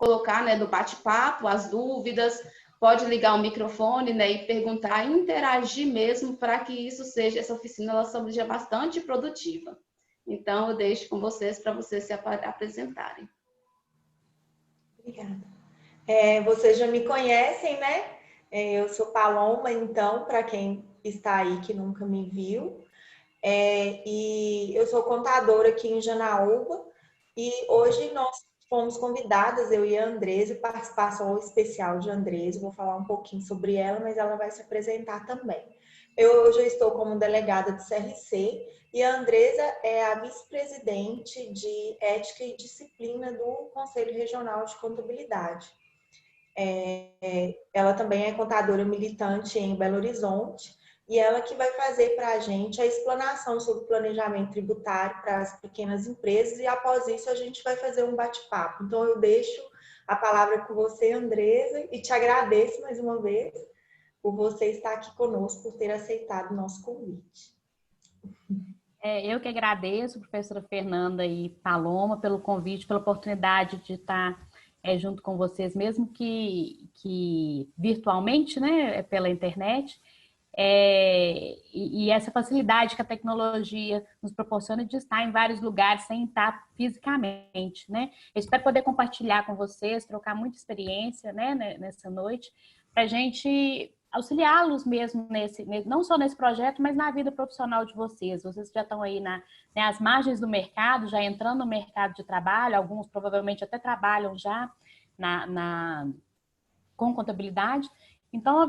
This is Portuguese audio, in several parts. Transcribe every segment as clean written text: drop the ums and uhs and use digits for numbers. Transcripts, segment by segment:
colocar, né, do bate-papo, as dúvidas, pode ligar o microfone, né, e perguntar, interagir mesmo para que isso seja, essa oficina ela seja bastante produtiva. Então, eu deixo com vocês para vocês se apresentarem. Obrigada. Vocês já me conhecem, né? Eu sou Paloma, então, para quem está aí que nunca me viu. E eu sou contadora aqui em Janaúba. E hoje nós fomos convidadas, eu e a Andresa, participação especial de Andresa. Vou falar um pouquinho sobre ela, mas ela vai se apresentar também. Eu hoje estou como delegada do CRC e a Andresa é a vice-presidente de Ética e Disciplina do Conselho Regional de Contabilidade. Ela também é contadora militante em Belo Horizonte e ela que vai fazer para a gente a explanação sobre planejamento tributário para as pequenas empresas e após isso a gente vai fazer um bate-papo. Então eu deixo a palavra com você, Andresa, e te agradeço mais uma vez por você estar aqui conosco, por ter aceitado o nosso convite. Eu que agradeço, professora Fernanda e Paloma, pelo convite, pela oportunidade de estar junto com vocês, mesmo que virtualmente, né, pela internet. E essa facilidade que a tecnologia nos proporciona de estar em vários lugares sem estar fisicamente, né? Eu espero poder compartilhar com vocês, trocar muita experiência, né, nessa noite, para a gente auxiliá-los mesmo não só nesse projeto, mas na vida profissional de vocês. Vocês já estão aí às margens do mercado, já entrando no mercado de trabalho, alguns provavelmente até trabalham já com contabilidade. Então,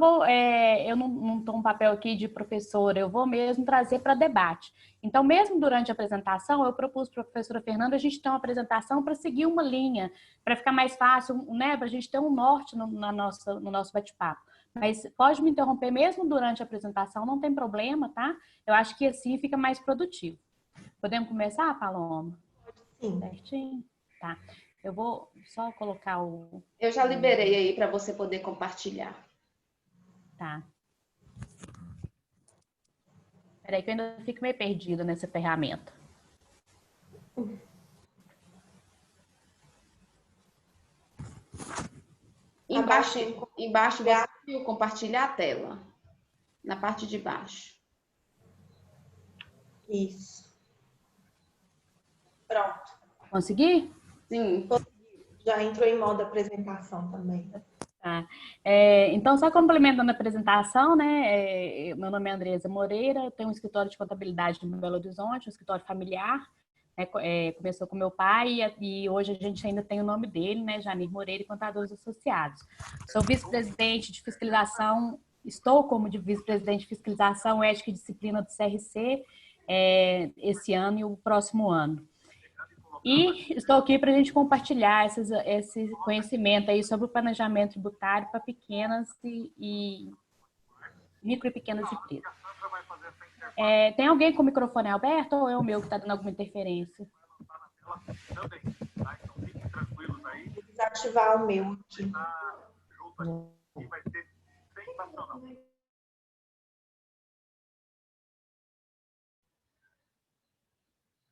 eu não estou um papel aqui de professora, eu vou mesmo trazer para debate. Então, mesmo durante a apresentação, eu propus para a professora Fernanda a gente ter uma apresentação para seguir uma linha, para ficar mais fácil, né, para a gente ter um norte no nosso bate-papo. Mas pode me interromper mesmo durante a apresentação, não tem problema, tá? Eu acho que assim fica mais produtivo. Podemos começar, Paloma? Sim. Certinho? Tá. Eu vou só colocar o... Eu já liberei aí para você poder compartilhar. Tá. Peraí que eu ainda fico meio perdida nessa ferramenta. Embaixo você viu compartilhar a tela. Na parte de baixo. Isso. Pronto. Consegui? Sim. Já entrou em modo apresentação também. Tá. Então, só complementando a apresentação, né? Meu nome é Andresa Moreira, eu tenho um escritório de contabilidade em Belo Horizonte, um escritório familiar. Começou com meu pai e hoje a gente ainda tem o nome dele, né? Janir Moreira e Contadores Associados. Sou vice-presidente de fiscalização, estou como de vice-presidente de fiscalização, ética e disciplina do CRC esse ano e o próximo ano. E estou aqui para a gente compartilhar esse conhecimento aí sobre o planejamento tributário para pequenas e micro e pequenas empresas. Tem alguém com o microfone aberto ou é o meu que está dando alguma interferência? Vou desativar o meu aqui.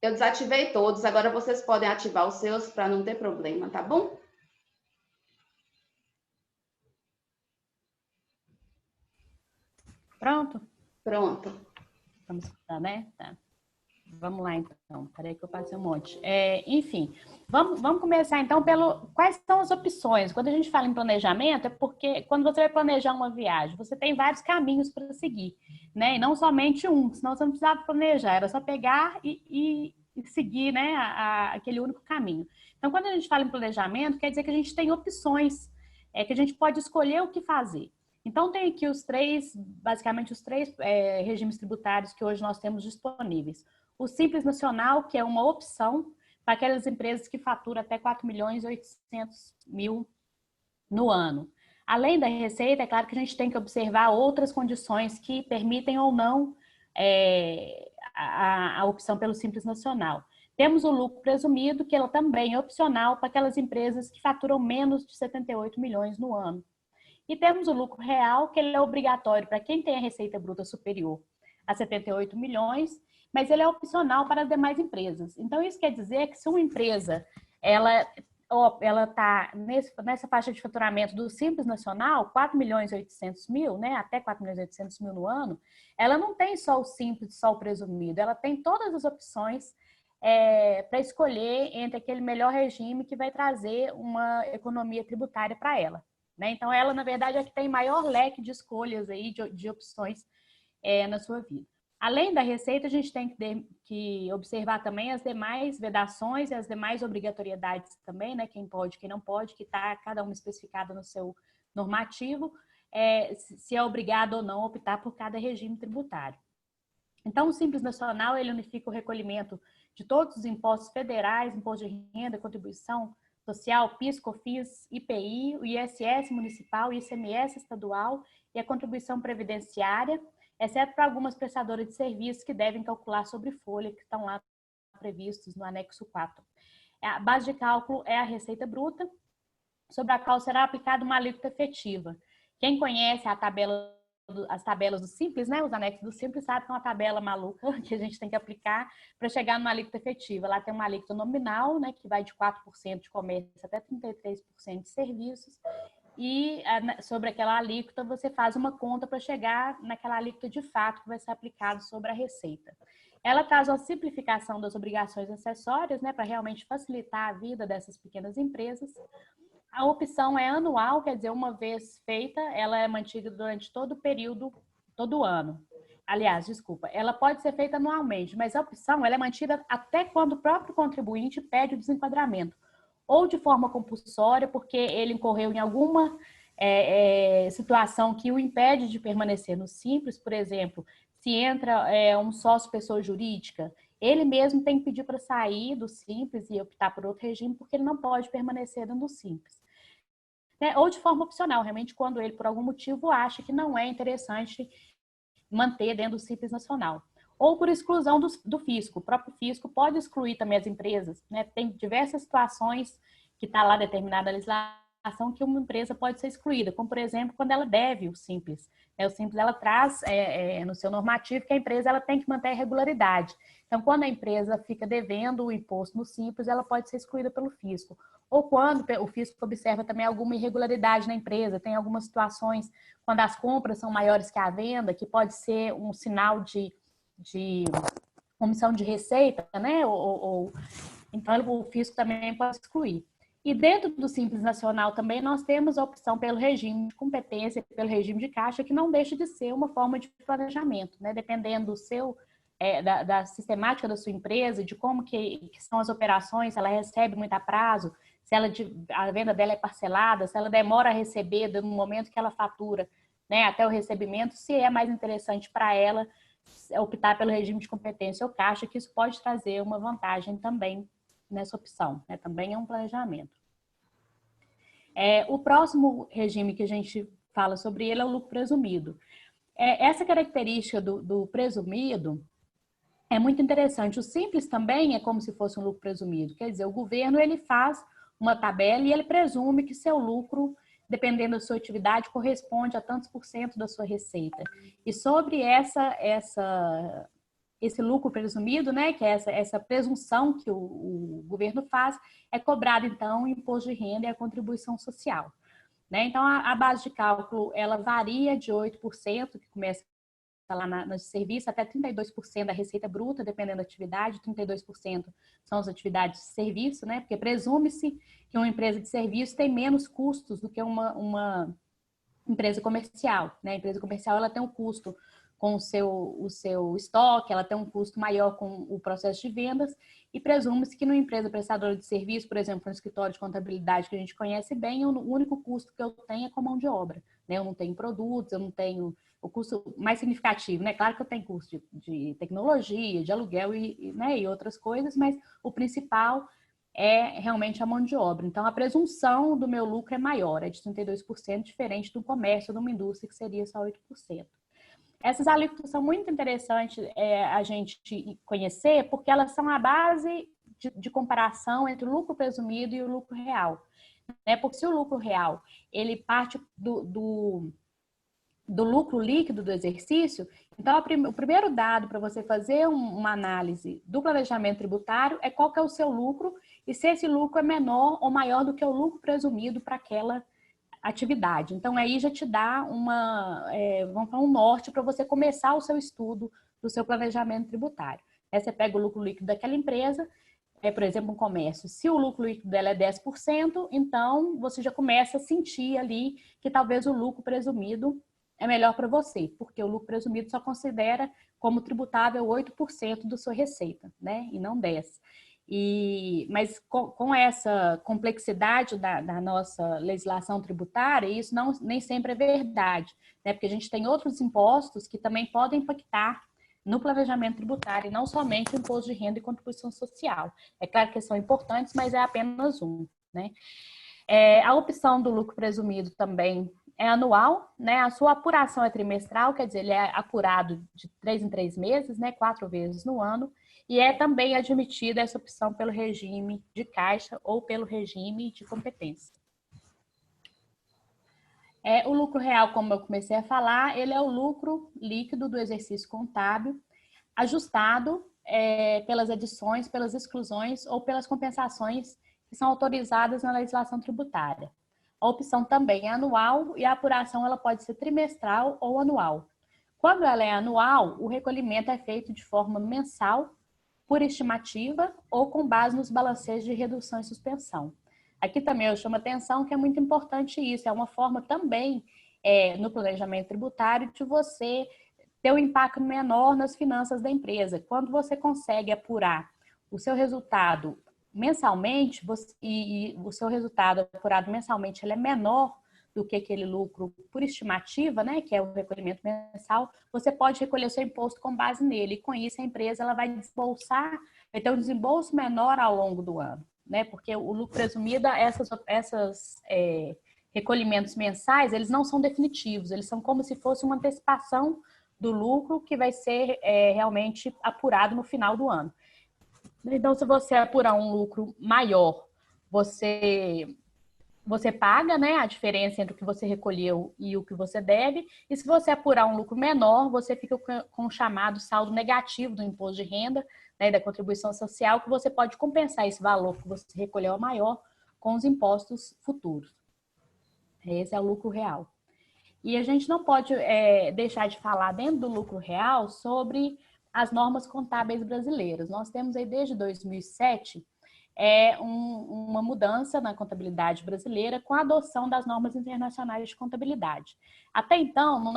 Eu desativei todos, agora vocês podem ativar os seus para não ter problema, tá bom? Pronto? Pronto. Vamos escutar, né? Tá. Vamos lá, então. Peraí que eu passei um monte. Enfim, vamos começar, então, quais são as opções. Quando a gente fala em planejamento, é porque quando você vai planejar uma viagem, você tem vários caminhos para seguir, né? E não somente um, senão você não precisava planejar, era só pegar e seguir, né, aquele único caminho. Então, quando a gente fala em planejamento, quer dizer que a gente tem opções, que a gente pode escolher o que fazer. Então, tem aqui basicamente os três regimes tributários que hoje nós temos disponíveis. O Simples Nacional, que é uma opção para aquelas empresas que faturam até 4.800.000 no ano. Além da receita, é claro que a gente tem que observar outras condições que permitem ou não a opção pelo Simples Nacional. Temos o lucro presumido, que ela também é opcional para aquelas empresas que faturam menos de 78 milhões no ano. E temos o lucro real, que ele é obrigatório para quem tem a receita bruta superior a 78 milhões, mas ele é opcional para as demais empresas. Então, isso quer dizer que se uma empresa ela ela está nessa faixa de faturamento do Simples Nacional, 4.800.000, né, até 4.800.000 no ano, ela não tem só o Simples, só o presumido, ela tem todas as opções para escolher entre aquele melhor regime que vai trazer uma economia tributária para ela. Né? Então, ela, na verdade, é que tem maior leque de escolhas aí, de opções na sua vida. Além da receita, a gente tem que observar também as demais vedações e as demais obrigatoriedades também, né? Quem pode, quem não pode, que está cada uma especificada no seu normativo, se é obrigado ou não optar por cada regime tributário. Então, o Simples Nacional, ele unifica o recolhimento de todos os impostos federais, imposto de renda, contribuição social, PIS, COFINS, IPI, o ISS municipal, o ICMS estadual e a contribuição previdenciária, exceto para algumas prestadoras de serviços que devem calcular sobre folha, que estão lá previstos no anexo 4. A base de cálculo é a receita bruta, sobre a qual será aplicada uma alíquota efetiva. Quem conhece as tabelas do Simples, né, os anexos do Simples, sabe que é uma tabela maluca que a gente tem que aplicar para chegar numa alíquota efetiva. Lá tem uma alíquota nominal, né, que vai de 4% de comércio até 33% de serviços, e sobre aquela alíquota você faz uma conta para chegar naquela alíquota de fato que vai ser aplicada sobre a receita. Ela traz uma simplificação das obrigações acessórias, né, para realmente facilitar a vida dessas pequenas empresas. A opção é anual, quer dizer, uma vez feita, ela é mantida durante todo o período, todo o ano. Aliás, desculpa, ela pode ser feita anualmente, mas a opção ela é mantida até quando o próprio contribuinte pede o desenquadramento, ou de forma compulsória, porque ele incorreu em alguma situação que o impede de permanecer no Simples, por exemplo, se entra um sócio pessoa jurídica, ele mesmo tem que pedir para sair do Simples e optar por outro regime, porque ele não pode permanecer dentro do Simples. Ou de forma opcional, realmente quando ele, por algum motivo, acha que não é interessante manter dentro do Simples Nacional. Ou por exclusão do fisco. O próprio fisco pode excluir também as empresas. Né? Tem diversas situações que está lá determinada a legislação que uma empresa pode ser excluída, como, por exemplo, quando ela deve o Simples. O Simples ela traz no seu normativo que a empresa ela tem que manter a regularidade. Então, quando a empresa fica devendo o imposto no Simples, ela pode ser excluída pelo fisco. Ou quando o fisco observa também alguma irregularidade na empresa, tem algumas situações quando as compras são maiores que a venda, que pode ser um sinal de omissão de receita, né? Então, o fisco também pode excluir. E dentro do Simples Nacional também nós temos a opção pelo regime de competência, pelo regime de caixa, que não deixa de ser uma forma de planejamento, né? Dependendo do seu da sistemática da sua empresa, de como que são as operações, se ela recebe muito a prazo, se a venda dela é parcelada, se ela demora a receber no momento que ela fatura, né, até o recebimento, se é mais interessante para ela optar pelo regime de competência ou caixa, que isso pode trazer uma vantagem também nessa opção, né? Também é um planejamento. O próximo regime que a gente fala sobre ele é o lucro presumido. Essa característica do presumido é muito interessante. O Simples também é como se fosse um lucro presumido. Quer dizer, o governo ele faz uma tabela e ele presume que seu lucro, dependendo da sua atividade, corresponde a tantos por cento da sua receita. E sobre esse lucro presumido, né, que é essa presunção que o governo faz, é cobrado, então, o imposto de renda e a contribuição social. Né? Então, a base de cálculo, ela varia de 8%, que começa lá no serviço, até 32% da receita bruta, dependendo da atividade, 32% são as atividades de serviço, né? Porque presume-se que uma empresa de serviço tem menos custos do que uma empresa comercial, né? A empresa comercial ela tem um custo com o seu estoque, ela tem um custo maior com o processo de vendas e presume-se que numa empresa prestadora de serviço, por exemplo, um escritório de contabilidade que a gente conhece bem, o único custo que eu tenho é com mão de obra, né? Eu não tenho produtos, eu não tenho o custo mais significativo, né? Claro que eu tenho custo de tecnologia, de aluguel né? E outras coisas, mas o principal é realmente a mão de obra. Então, a presunção do meu lucro é maior, é de 32%, diferente do comércio, de uma indústria, que seria só 8%. Essas alíquotas são muito interessantes a gente conhecer, porque elas são a base de comparação entre o lucro presumido e o lucro real. Né? Porque se o lucro real ele parte do lucro líquido do exercício, então o primeiro dado para você fazer uma análise do planejamento tributário é qual que é o seu lucro e se esse lucro é menor ou maior do que o lucro presumido para aquela atividade. Então, aí já te dá vamos falar, um norte para você começar o seu estudo do seu planejamento tributário. Aí você pega o lucro líquido daquela empresa, por exemplo, um comércio. Se o lucro líquido dela é 10%, então você já começa a sentir ali que talvez o lucro presumido é melhor para você, porque o lucro presumido só considera como tributável 8% da sua receita, né? E não 10%. Mas com essa complexidade da nossa legislação tributária, isso nem sempre é verdade, né? Porque a gente tem outros impostos que também podem impactar no planejamento tributário, e não somente o imposto de renda e contribuição social. É claro que são importantes, mas é apenas um, né? A opção do lucro presumido também é anual, né? A sua apuração é trimestral, quer dizer, ele é apurado de 3 em 3 meses, né? 4 vezes no ano, e é também admitida essa opção pelo regime de caixa ou pelo regime de competência. O lucro real, como eu comecei a falar, ele é o lucro líquido do exercício contábil, ajustado pelas adições, pelas exclusões ou pelas compensações que são autorizadas na legislação tributária. A opção também é anual e a apuração ela pode ser trimestral ou anual. Quando ela é anual, o recolhimento é feito de forma mensal, por estimativa ou com base nos balanceios de redução e suspensão. Aqui também eu chamo a atenção que é muito importante isso, é uma forma também no planejamento tributário de você ter um impacto menor nas finanças da empresa. Quando você consegue apurar o seu resultado mensalmente, e o seu resultado apurado mensalmente ele é menor do que aquele lucro por estimativa, né, que é o recolhimento mensal, você pode recolher o seu imposto com base nele. E com isso a empresa ela vai ter um desembolso menor ao longo do ano, né, porque o lucro presumido, essas recolhimentos mensais, eles não são definitivos, eles são como se fosse uma antecipação do lucro que vai ser realmente apurado no final do ano. Então, se você apurar um lucro maior, você paga, né, a diferença entre o que você recolheu e o que você deve. E se você apurar um lucro menor, você fica com o chamado saldo negativo do imposto de renda, né, da contribuição social, que você pode compensar esse valor que você recolheu maior com os impostos futuros. Esse é o lucro real. E a gente não pode deixar de falar dentro do lucro real sobre as normas contábeis brasileiras. Nós temos aí desde 2007 uma mudança na contabilidade brasileira com a adoção das normas internacionais de contabilidade. Até então, no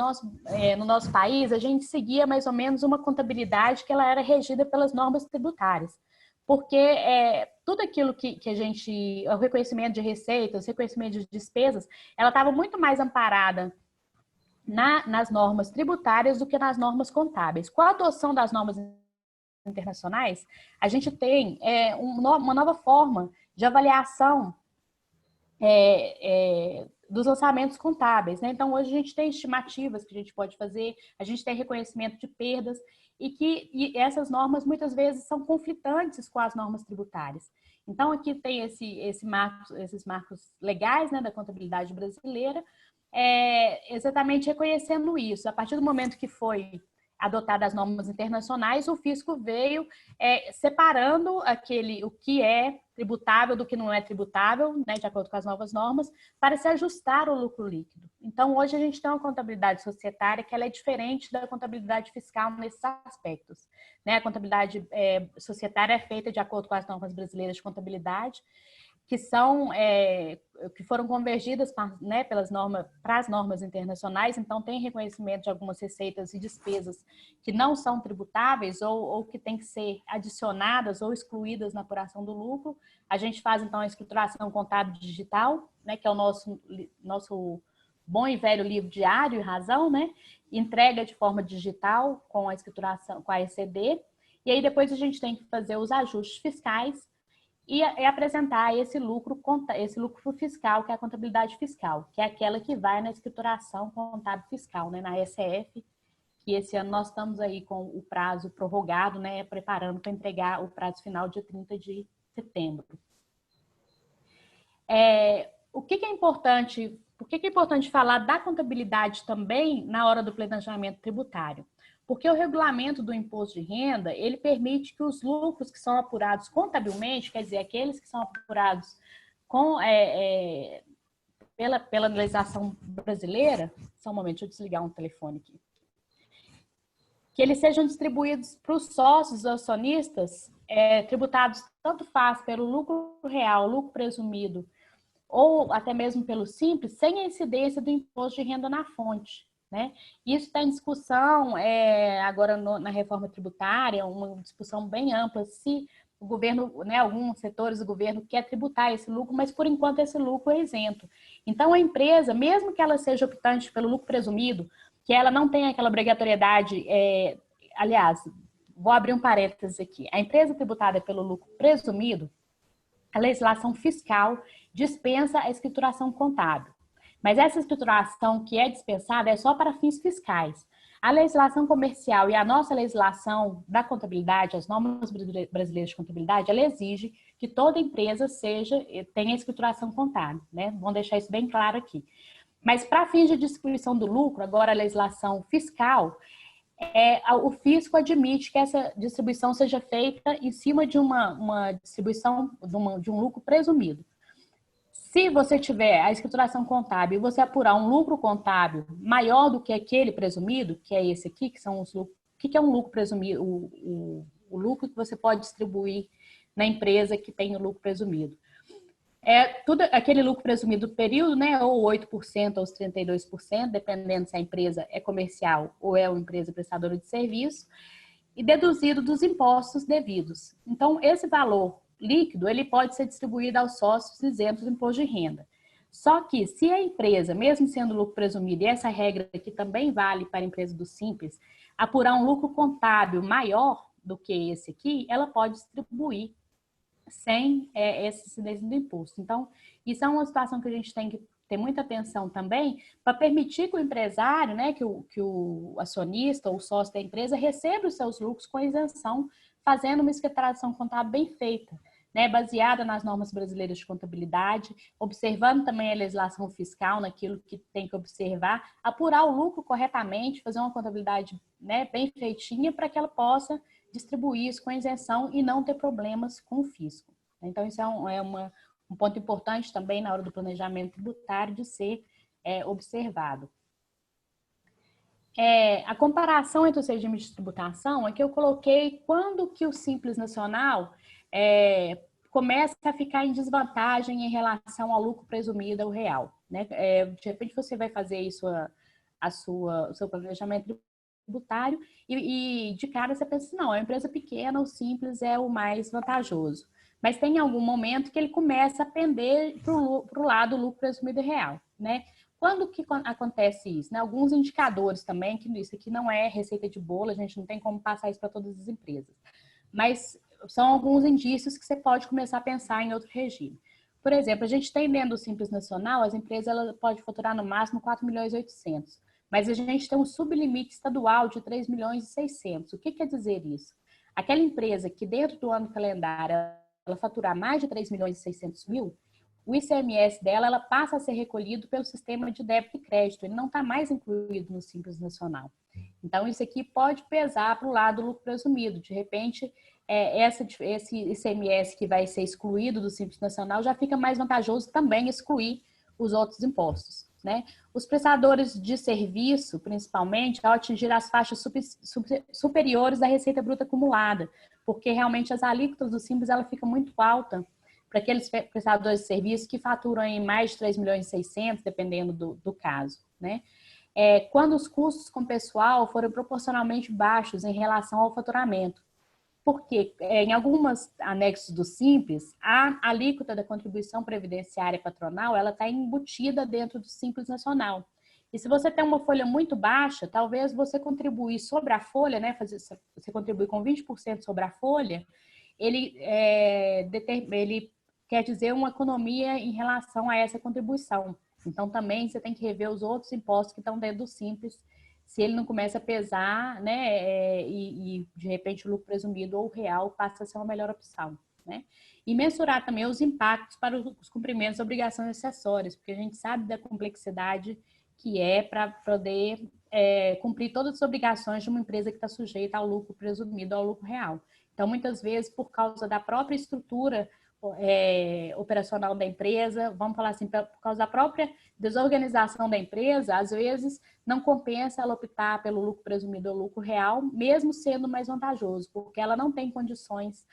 nosso país, a gente seguia mais ou menos uma contabilidade que ela era regida pelas normas tributárias. Porque tudo aquilo que a gente, o reconhecimento de receitas, o reconhecimento de despesas, ela estava muito mais amparada nas normas tributárias do que nas normas contábeis. Com a adoção das normas internacionais, a gente tem uma nova forma de avaliação dos lançamentos contábeis, né? Então, hoje a gente tem estimativas que a gente pode fazer, a gente tem reconhecimento de perdas e essas normas muitas vezes são conflitantes com as normas tributárias. Então, aqui tem esses marcos legais, né, da contabilidade brasileira, exatamente reconhecendo isso. A partir do momento que foi adotadas as normas internacionais, o fisco veio separando o que é tributável do que não é tributável, né, de acordo com as novas normas, para se ajustar ao lucro líquido. Então, hoje a gente tem uma contabilidade societária que ela é diferente da contabilidade fiscal nesses aspectos, né? A contabilidade societária é feita de acordo com as normas brasileiras de contabilidade, que foram convergidas, né, para as normas internacionais. Então, tem reconhecimento de algumas receitas e despesas que não são tributáveis ou que têm que ser adicionadas ou excluídas na apuração do lucro. A gente faz, então, a escrituração contábil digital, né, que é o nosso bom e velho livro diário e razão, né? Entrega de forma digital com a escrituração, com a ECD. E aí, depois, a gente tem que fazer os ajustes fiscais e apresentar esse lucro fiscal, que é a contabilidade fiscal, que é aquela que vai na escrituração contábil fiscal, né, na SF, que esse ano nós estamos aí com o prazo prorrogado, né, preparando para entregar o prazo final dia 30 de setembro. O que é importante, por que é importante falar da contabilidade também na hora do planejamento tributário? Porque o regulamento do imposto de renda, ele permite que os lucros que são apurados contabilmente, quer dizer, aqueles que são apurados com, pela legislação brasileira, só um momento, deixa eu desligar um telefone aqui, que eles sejam distribuídos para os sócios ou acionistas, tributados tanto faz pelo lucro real, lucro presumido, ou até mesmo pelo simples, sem a incidência do imposto de renda na fonte, né? Isso está em discussão agora na reforma tributária, uma discussão bem ampla, se o governo, né, alguns setores do governo quer tributar esse lucro, mas por enquanto esse lucro é isento. Então a empresa, mesmo que ela seja optante pelo lucro presumido, que ela não tenha aquela obrigatoriedade, aliás, vou abrir um parênteses aqui, a empresa tributada pelo lucro presumido, a legislação fiscal dispensa a escrituração contábil. Mas essa escrituração que é dispensada é só para fins fiscais. A legislação comercial e a nossa legislação da contabilidade, as normas brasileiras de contabilidade, ela exige que toda empresa tenha escrituração contábil, né? Vamos deixar isso bem claro aqui. Mas para fins de distribuição do lucro, agora a legislação fiscal, o fisco admite que essa distribuição seja feita em cima de uma distribuição de um lucro presumido. Se você tiver a escrituração contábil e você apurar um lucro contábil maior do que aquele presumido, que é esse aqui, que são os lucros. O que é um lucro presumido? O lucro que você pode distribuir na empresa que tem o lucro presumido. Tudo aquele lucro presumido do período, né? Ou 8% ou os 32%, dependendo se a empresa é comercial ou é uma empresa prestadora de serviço, e deduzido dos impostos devidos. Então, esse valor líquido, ele pode ser distribuído aos sócios isentos do imposto de renda. Só que, se a empresa, mesmo sendo lucro presumido, e essa regra aqui também vale para a empresa do Simples, apurar um lucro contábil maior do que esse aqui, ela pode distribuir sem essa incidência do imposto. Então, isso é uma situação que a gente tem que ter muita atenção também, para permitir que o empresário, né, que o acionista ou o sócio da empresa receba os seus lucros com isenção, fazendo uma escrituração contábil bem feita, né, baseada nas normas brasileiras de contabilidade, observando também a legislação fiscal naquilo que tem que observar, apurar o lucro corretamente, fazer uma contabilidade, né, bem feitinha para que ela possa distribuir isso com isenção e não ter problemas com o fisco. Então, isso é um ponto importante também na hora do planejamento tributário de ser observado. A comparação entre os regimes de tributação é que eu coloquei quando que o Simples Nacional começa a ficar em desvantagem em relação ao lucro presumido ao real, né? De repente você vai fazer isso o seu planejamento tributário e de cara você pensa, não, é uma empresa pequena, o Simples é o mais vantajoso. Mas tem algum momento que ele começa a pender para o lado do lucro presumido real, né? Quando que acontece isso? Né? Alguns indicadores também, que isso aqui não é receita de bolo, a gente não tem como passar isso para todas as empresas. Mas são alguns indícios que você pode começar a pensar em outro regime. Por exemplo, a gente tem dentro do Simples Nacional, as empresas ela pode faturar no máximo 4.800.000, mas a gente tem um sublimite estadual de 3.600.000. O que quer dizer isso? Aquela empresa que dentro do ano calendário ela faturar mais de 3.600.000, o ICMS dela ela passa a ser recolhido pelo sistema de débito e crédito, ele não está mais incluído no Simples Nacional. Então, isso aqui pode pesar para o lado do lucro presumido. De repente, esse ICMS que vai ser excluído do Simples Nacional já fica mais vantajoso também excluir os outros impostos, né? Os prestadores de serviço, principalmente, ao atingir as faixas superiores da receita bruta acumulada, porque realmente as alíquotas do Simples ela fica muito alta para aqueles prestadores de serviço que faturam em mais de 3.600.000, dependendo do caso, né? Quando os custos com pessoal foram proporcionalmente baixos em relação ao faturamento. Porque em alguns anexos do Simples, a alíquota da contribuição previdenciária patronal, ela está embutida dentro do Simples Nacional. E se você tem uma folha muito baixa, talvez você contribuir sobre a folha, né, você contribuir com 20% sobre a folha, ele quer dizer uma economia em relação a essa contribuição. Então, também você tem que rever os outros impostos que estão dentro do Simples, se ele não começa a pesar, né, e de repente o lucro presumido ou real passa a ser uma melhor opção, né? E mensurar também os impactos para os cumprimentos de obrigações acessórias, porque a gente sabe da complexidade que é para poder cumprir todas as obrigações de uma empresa que está sujeita ao lucro presumido, ao lucro real. Então, muitas vezes, por causa da própria estrutura operacional da empresa, vamos falar assim, por causa da própria desorganização da empresa, às vezes não compensa ela optar pelo lucro presumido ou lucro real, mesmo sendo mais vantajoso, porque ela não tem condições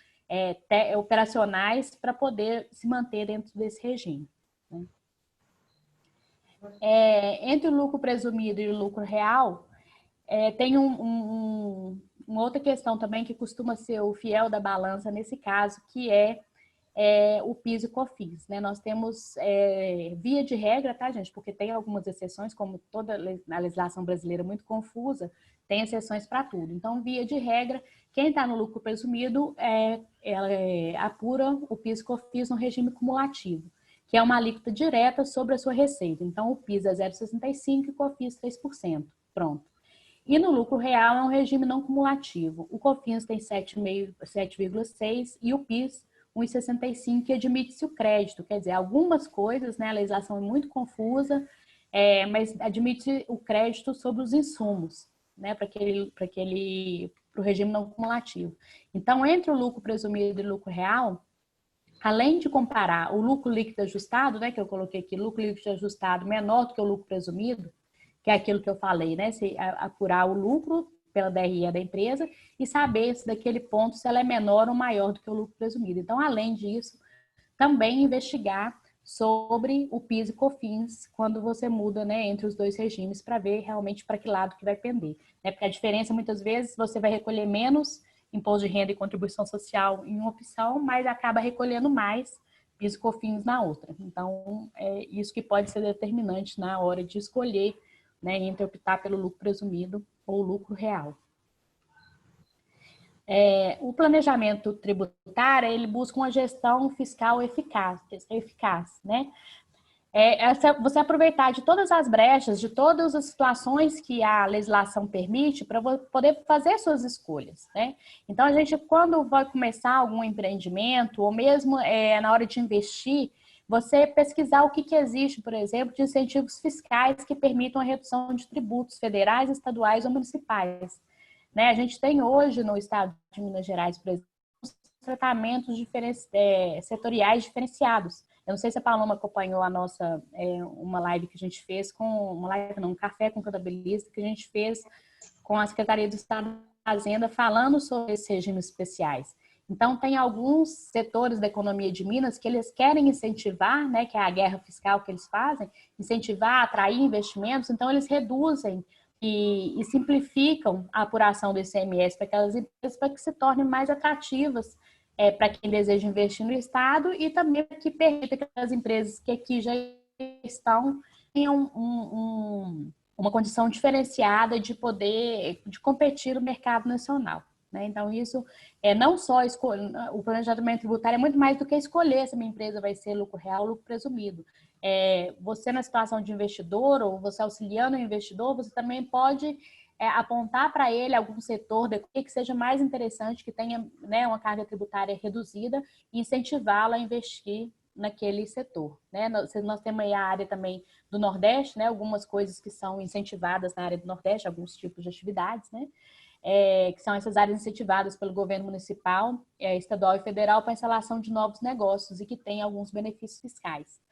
operacionais para poder se manter dentro desse regime, né? Entre o lucro presumido e o lucro real, tem uma outra questão também que costuma ser o fiel da balança nesse caso, que é o PIS e COFINS, né? Nós temos, via de regra, tá, gente? Porque tem algumas exceções, como toda a legislação brasileira é muito confusa, tem exceções para tudo. Então, via de regra, quem está no lucro presumido ela apura o PIS e COFINS no regime cumulativo, que é uma alíquota direta sobre a sua receita. Então, o PIS é 0,65% e o COFINS 3%. Pronto. E no lucro real é um regime não cumulativo. O COFINS tem 7,6% e o PIS 1,65%, que admite-se o crédito. Quer dizer, algumas coisas, né, a legislação é muito confusa, mas admite o crédito sobre os insumos, né, para o regime não cumulativo. Então, entre o lucro presumido e o lucro real, além de comparar o lucro líquido ajustado, né, que eu coloquei aqui, lucro líquido ajustado menor do que o lucro presumido, que é aquilo que eu falei, né, se apurar o lucro pela DRE da empresa e saber se daquele ponto se ela é menor ou maior do que o lucro presumido. Então, além disso, também investigar sobre o PIS e COFINS quando você muda, né, entre os dois regimes para ver realmente para que lado que vai pender. Né? Porque a diferença, muitas vezes, você vai recolher menos imposto de renda e contribuição social em uma opção, mas acaba recolhendo mais PIS e COFINS na outra. Então, é isso que pode ser determinante na hora de escolher, né, entre optar pelo lucro presumido ou lucro real. O planejamento tributário, ele busca uma gestão fiscal eficaz, né? Você aproveitar de todas as brechas, de todas as situações que a legislação permite para poder fazer suas escolhas, né? Então, a gente, quando vai começar algum empreendimento, ou mesmo na hora de investir, você pesquisar o que existe, por exemplo, de incentivos fiscais que permitam a redução de tributos federais, estaduais ou municipais. Né? A gente tem hoje no estado de Minas Gerais, por exemplo, tratamentos setoriais diferenciados. Eu não sei se a Paloma acompanhou a nossa, uma live que a gente fez um café com contabilista que a gente fez com a Secretaria do Estado da Fazenda falando sobre esses regimes especiais. Então, tem alguns setores da economia de Minas que eles querem incentivar, né, que é a guerra fiscal que eles fazem, incentivar, atrair investimentos, então eles reduzem e simplificam a apuração do ICMS para aquelas empresas para que se tornem mais atrativas para quem deseja investir no Estado e também que permita que as empresas que aqui já estão tenham uma condição diferenciada de competir no mercado nacional. Né? Então, isso não só o planejamento tributário é muito mais do que escolher se a minha empresa vai ser lucro real ou lucro presumido. Você na situação de investidor ou você auxiliando o investidor, você também pode apontar para ele algum setor que seja mais interessante, que tenha, né, uma carga tributária reduzida e incentivá-lo a investir naquele setor. Né? Nós temos aí a área também do Nordeste, né? Algumas coisas que são incentivadas na área do Nordeste, alguns tipos de atividades, né? Que são essas áreas incentivadas pelo governo municipal, estadual e federal para a instalação de novos negócios e que tem alguns benefícios fiscais.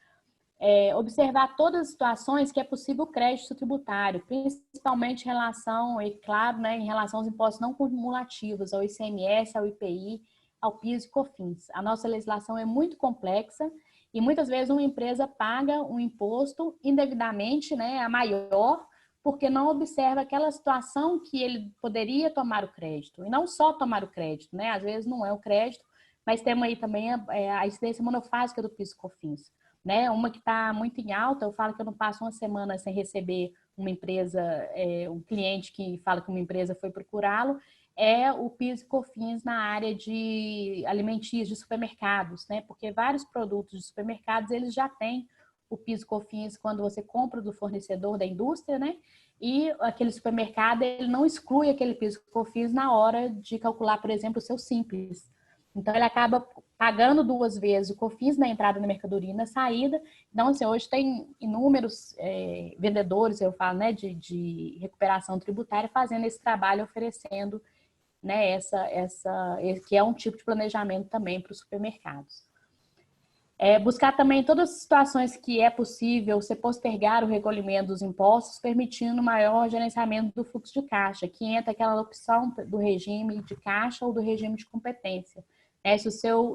Observar todas as situações que é possível crédito tributário, principalmente em relação, claro, né, em relação aos impostos não cumulativos, ao ICMS, ao IPI, ao PIS e COFINS. A nossa legislação é muito complexa e muitas vezes uma empresa paga um imposto indevidamente, né, a maior, porque não observa aquela situação que ele poderia tomar o crédito. E não só tomar o crédito, né? Às vezes não é o crédito, mas temos aí também a incidência monofásica do PIS e COFINS. Né? Uma que está muito em alta, eu falo que eu não passo uma semana sem receber uma empresa, um cliente que fala que uma empresa foi procurá-lo, é o PIS e COFINS na área de alimentícios, de supermercados, né? Porque vários produtos de supermercados, eles já têm o PIS e COFINS quando você compra do fornecedor da indústria, né? E aquele supermercado, ele não exclui aquele PIS e COFINS na hora de calcular, por exemplo, o seu Simples. Então, ele acaba pagando 2 vezes o COFINS na entrada da mercadoria e na saída. Então, assim, hoje tem inúmeros vendedores, eu falo, né, de recuperação tributária, fazendo esse trabalho, oferecendo, né, que é um tipo de planejamento também para os supermercados. Buscar também todas as situações que é possível você postergar o recolhimento dos impostos, permitindo maior gerenciamento do fluxo de caixa, que entra aquela opção do regime de caixa ou do regime de competência.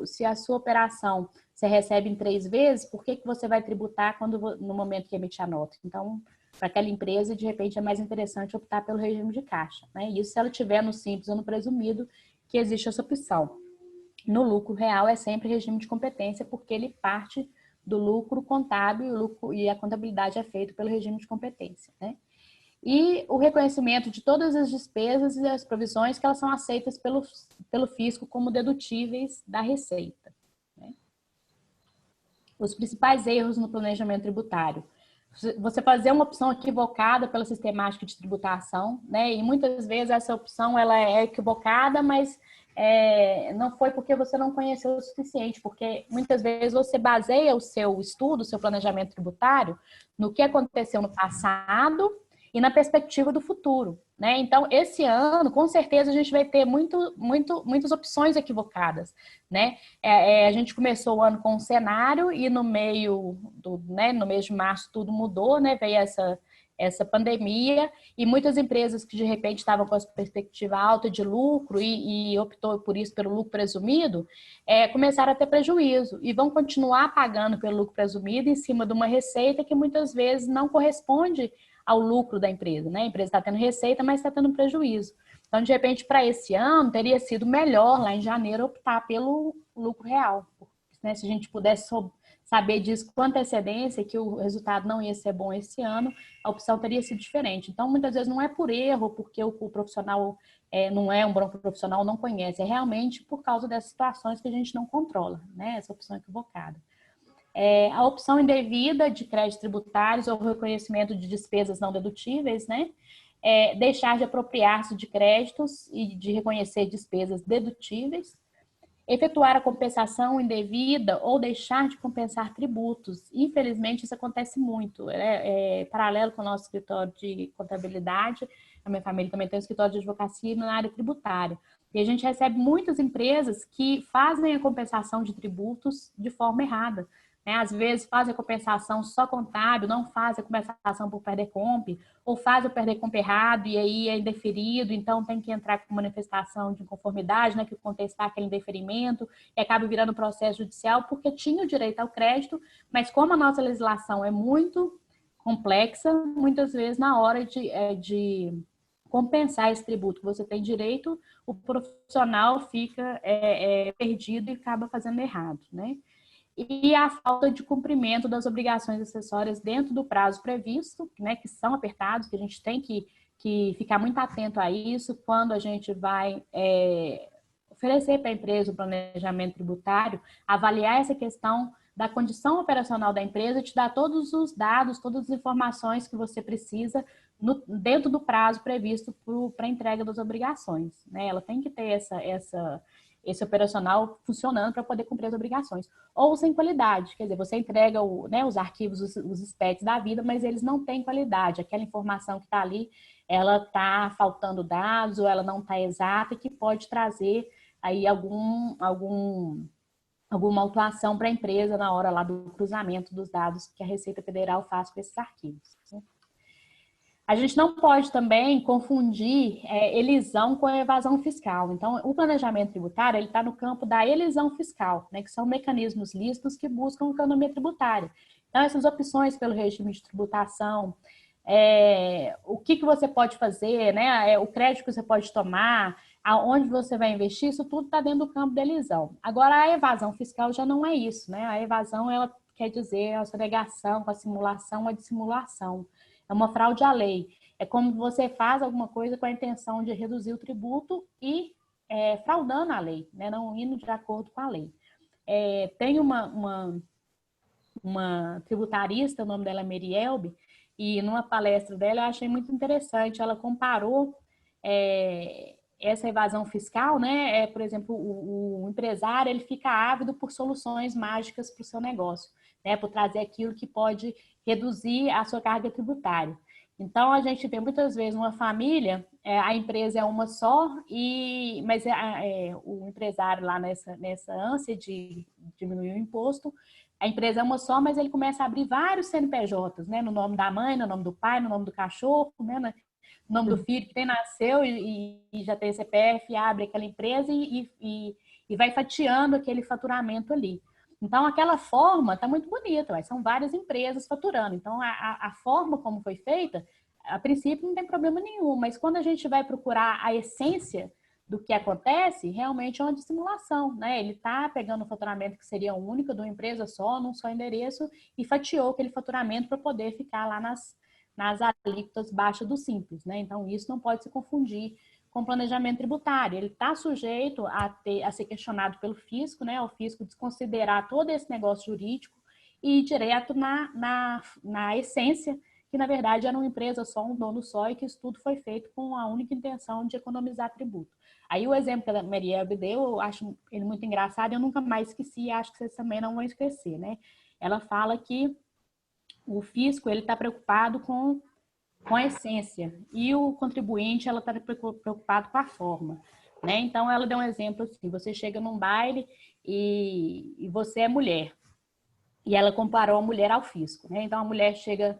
Se a sua operação você recebe em 3 vezes, por que você vai tributar no momento que emitir a nota? Então, para aquela empresa, de repente, é mais interessante optar pelo regime de caixa, né? Isso se ela tiver no simples ou no presumido, que existe essa opção. No lucro real é sempre regime de competência, porque ele parte do lucro contábil e a contabilidade é feita pelo regime de competência, né? E o reconhecimento de todas as despesas e as provisões que elas são aceitas pelo fisco como dedutíveis da receita, né? Os principais erros no planejamento tributário. Você fazer uma opção equivocada pela sistemática de tributação, né? E muitas vezes essa opção ela é equivocada, mas não foi porque você não conheceu o suficiente, porque muitas vezes você baseia o seu estudo, o seu planejamento tributário, no que aconteceu no passado e na perspectiva do futuro, né? Então, esse ano, com certeza, a gente vai ter muitas opções equivocadas, né? A gente começou o ano com um cenário e no mês de março tudo mudou, né? Veio essa pandemia e muitas empresas que de repente estavam com essa perspectiva alta de lucro e optou por isso pelo lucro presumido, começaram a ter prejuízo e vão continuar pagando pelo lucro presumido em cima de uma receita que muitas vezes não corresponde ao lucro da empresa, né? A empresa está tendo receita, mas está tendo prejuízo. Então, de repente, para esse ano, teria sido melhor, lá em janeiro, optar pelo lucro real. Né? Se a gente pudesse saber disso com antecedência, que o resultado não ia ser bom esse ano, a opção teria sido diferente. Então, muitas vezes, não é por erro, porque o profissional não é um bom profissional, não conhece. É realmente por causa dessas situações que a gente não controla, né? Essa opção equivocada. A opção indevida de créditos tributários ou reconhecimento de despesas não dedutíveis, né? Deixar de apropriar-se de créditos e de reconhecer despesas dedutíveis, efetuar a compensação indevida ou deixar de compensar tributos. Infelizmente, isso acontece muito. Paralelo com o nosso escritório de contabilidade, a minha família também tem um escritório de advocacia na área tributária. E a gente recebe muitas empresas que fazem a compensação de tributos de forma errada. Às vezes fazem a compensação só contábil, não fazem a compensação por perder-comp, ou fazem o perder-comp errado e aí é indeferido, então tem que entrar com manifestação de inconformidade, né, que contestar aquele indeferimento, e acaba virando processo judicial porque tinha o direito ao crédito, mas como a nossa legislação é muito complexa, muitas vezes na hora de compensar esse tributo que você tem direito, o profissional fica perdido e acaba fazendo errado, né? E a falta de cumprimento das obrigações acessórias dentro do prazo previsto, né, que são apertados, que a gente tem que ficar muito atento a isso quando a gente vai oferecer para a empresa o planejamento tributário, avaliar essa questão da condição operacional da empresa, te dar todos os dados, todas as informações que você precisa dentro do prazo previsto para a entrega das obrigações, né? Ela tem que ter esse operacional funcionando para poder cumprir as obrigações. Ou sem qualidade, quer dizer, você entrega os arquivos, os SPECs da vida, mas eles não têm qualidade. Aquela informação que está ali, ela está faltando dados ou ela não está exata e que pode trazer aí alguma autuação para a empresa na hora lá do cruzamento dos dados que a Receita Federal faz com esses arquivos. A gente não pode também confundir elisão com evasão fiscal. Então, o planejamento tributário está no campo da elisão fiscal, né, que são mecanismos lícitos que buscam economia tributária. Então, essas opções pelo regime de tributação, o que você pode fazer, né, o crédito que você pode tomar, aonde você vai investir, isso tudo está dentro do campo da elisão. Agora, a evasão fiscal já não é isso, né? A evasão, ela quer dizer a sonegação, a simulação, a dissimulação. É uma fraude à lei. É como você faz alguma coisa com a intenção de reduzir o tributo e fraudando a lei, né? Não indo de acordo com a lei. Tem uma tributarista, o nome dela é Merielbe, e numa palestra dela eu achei muito interessante. Ela comparou essa evasão fiscal, né, por exemplo, o empresário ele fica ávido por soluções mágicas para o seu negócio, né, por trazer aquilo que pode reduzir a sua carga tributária. Então, a gente vê muitas vezes uma família, a empresa é uma só, mas o empresário lá nessa ânsia de diminuir o imposto, a empresa é uma só, mas ele começa a abrir vários CNPJs, né, no nome da mãe, no nome do pai, no nome do cachorro, né, o nome do filho que tem nasceu e já tem CPF, abre aquela empresa e vai fatiando aquele faturamento ali. Então, aquela forma está muito bonita, são várias empresas faturando. Então, a forma como foi feita, a princípio não tem problema nenhum, mas quando a gente vai procurar a essência do que acontece, realmente é uma dissimulação, né? Ele está pegando o faturamento que seria único de uma empresa só, num só endereço, e fatiou aquele faturamento para poder ficar lá nas alíquotas baixas do Simples, né? Então, isso não pode se confundir com planejamento tributário. Ele está sujeito a ser questionado pelo fisco, né? O fisco desconsiderar todo esse negócio jurídico e ir direto na essência, que na verdade era uma empresa só, um dono só, e que isso tudo foi feito com a única intenção de economizar tributo. Aí o exemplo que a Maria deu, eu acho ele muito engraçado, eu nunca mais esqueci, e acho que vocês também não vão esquecer, né? Ela fala que o fisco ele está preocupado com a essência e o contribuinte ela está preocupado com a forma, né? Então ela deu um exemplo assim: você chega num baile e você é mulher e ela comparou a mulher ao fisco, né? Então a mulher chega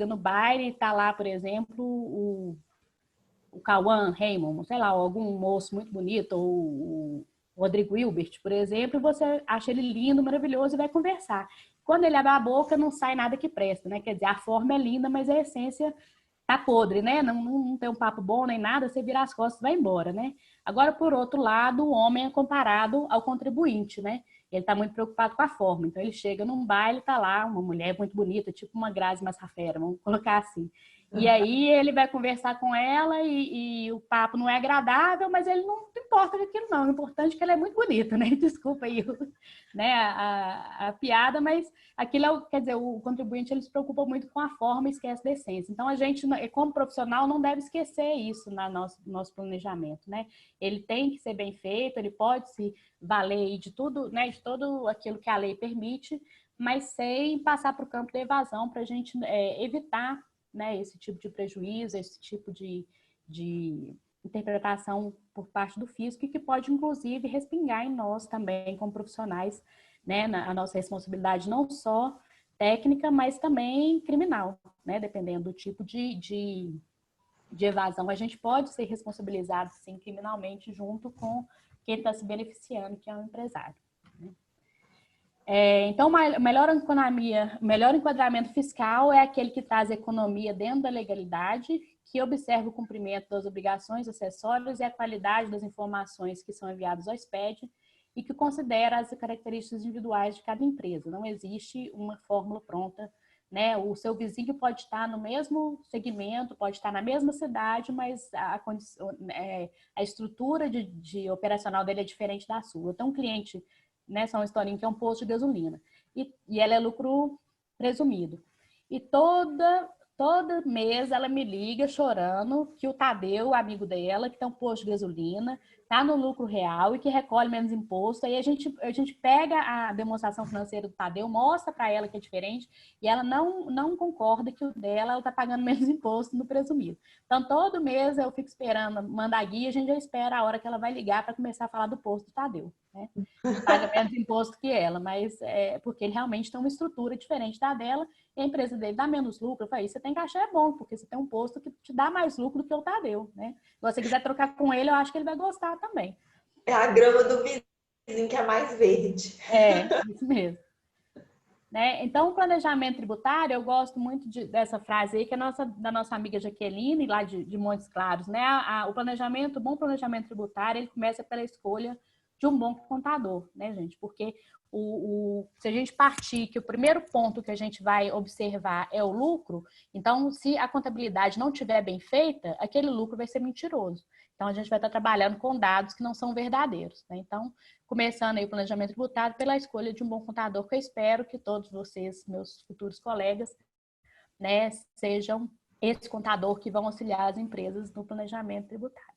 no baile e está lá, por exemplo, o Cauã Raymond, sei lá, algum moço muito bonito, ou o Rodrigo Hilbert, por exemplo, e você acha ele lindo, maravilhoso e vai conversar. Quando ele abre a boca, não sai nada que presta, né? Quer dizer, a forma é linda, mas a essência tá podre, né? Não tem um papo bom nem nada, você vira as costas e vai embora, né? Agora, por outro lado, o homem é comparado ao contribuinte, né? Ele está muito preocupado com a forma. Então, ele chega num baile, tá lá uma mulher muito bonita, tipo uma Grazi Massafera, vamos colocar assim. E aí ele vai conversar com ela e o papo não é agradável, mas ele não importa com aquilo não. O importante é que ela é muito bonita, né? Desculpa aí, né, a piada, mas aquilo quer dizer, o contribuinte ele se preocupa muito com a forma e esquece da essência. Então a gente, como profissional, não deve esquecer isso no nosso planejamento, né? Ele tem que ser bem feito, ele pode se valer de tudo, né, de todo aquilo que a lei permite, mas sem passar para o campo da evasão, para a gente evitar, né, esse tipo de prejuízo, esse tipo de interpretação por parte do fisco, e que pode, inclusive, respingar em nós também, como profissionais, né, a nossa responsabilidade não só técnica, mas também criminal, né, dependendo do tipo de evasão. A gente pode ser responsabilizado, sim, criminalmente, junto com quem está se beneficiando, que é o empresário. Então, o melhor enquadramento fiscal é aquele que traz economia dentro da legalidade, que observa o cumprimento das obrigações acessórias e a qualidade das informações que são enviadas ao SPED e que considera as características individuais de cada empresa. Não existe uma fórmula pronta, né? O seu vizinho pode estar no mesmo segmento, pode estar na mesma cidade, mas a estrutura de operacional dele é diferente da sua. Então, um cliente, né, só uma historinha que é um posto de gasolina e ela é lucro presumido. E todo mês ela me liga chorando que o Tadeu, amigo dela, que tem um posto de gasolina, está no lucro real e que recolhe menos imposto. Aí a gente pega a demonstração financeira do Tadeu, mostra para ela que é diferente e ela não concorda que o dela ela está pagando menos imposto no presumido. Então, todo mês eu fico esperando, manda a guia, a gente já espera a hora que ela vai ligar para começar a falar do posto do Tadeu, né? Paga menos imposto que ela, mas porque ele realmente tem uma estrutura diferente da dela e a empresa dele dá menos lucro. Eu falei, você tem que achar bom, porque você tem um posto que te dá mais lucro do que o Tadeu, né? Se você quiser trocar com ele, eu acho que ele vai gostar também. É a grama do vizinho que é mais verde. Isso mesmo. Né? Então, o planejamento tributário, eu gosto muito dessa frase aí, que é da nossa amiga Jaqueline, lá de Montes Claros, né? O bom planejamento tributário, ele começa pela escolha de um bom contador, né, gente? Porque se a gente partir que o primeiro ponto que a gente vai observar é o lucro, então, se a contabilidade não estiver bem feita, aquele lucro vai ser mentiroso. Então, a gente vai estar trabalhando com dados que não são verdadeiros, né? Então, começando aí o planejamento tributário pela escolha de um bom contador, que eu espero que todos vocês, meus futuros colegas, né, sejam esse contador que vão auxiliar as empresas no planejamento tributário.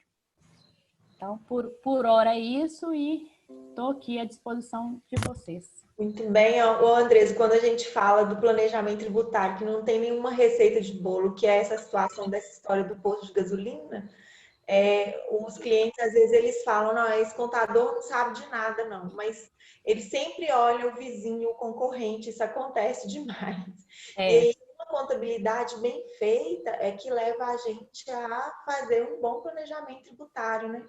Então, por hora é isso e estou aqui à disposição de vocês. Muito bem, ô Andresa, quando a gente fala do planejamento tributário, que não tem nenhuma receita de bolo, que é essa situação dessa história do posto de gasolina, os clientes, às vezes, eles falam, não, esse contador não sabe de nada, não. Mas ele sempre olha o vizinho, o concorrente, isso acontece demais. E aí, uma contabilidade bem feita é que leva a gente a fazer um bom planejamento tributário, né?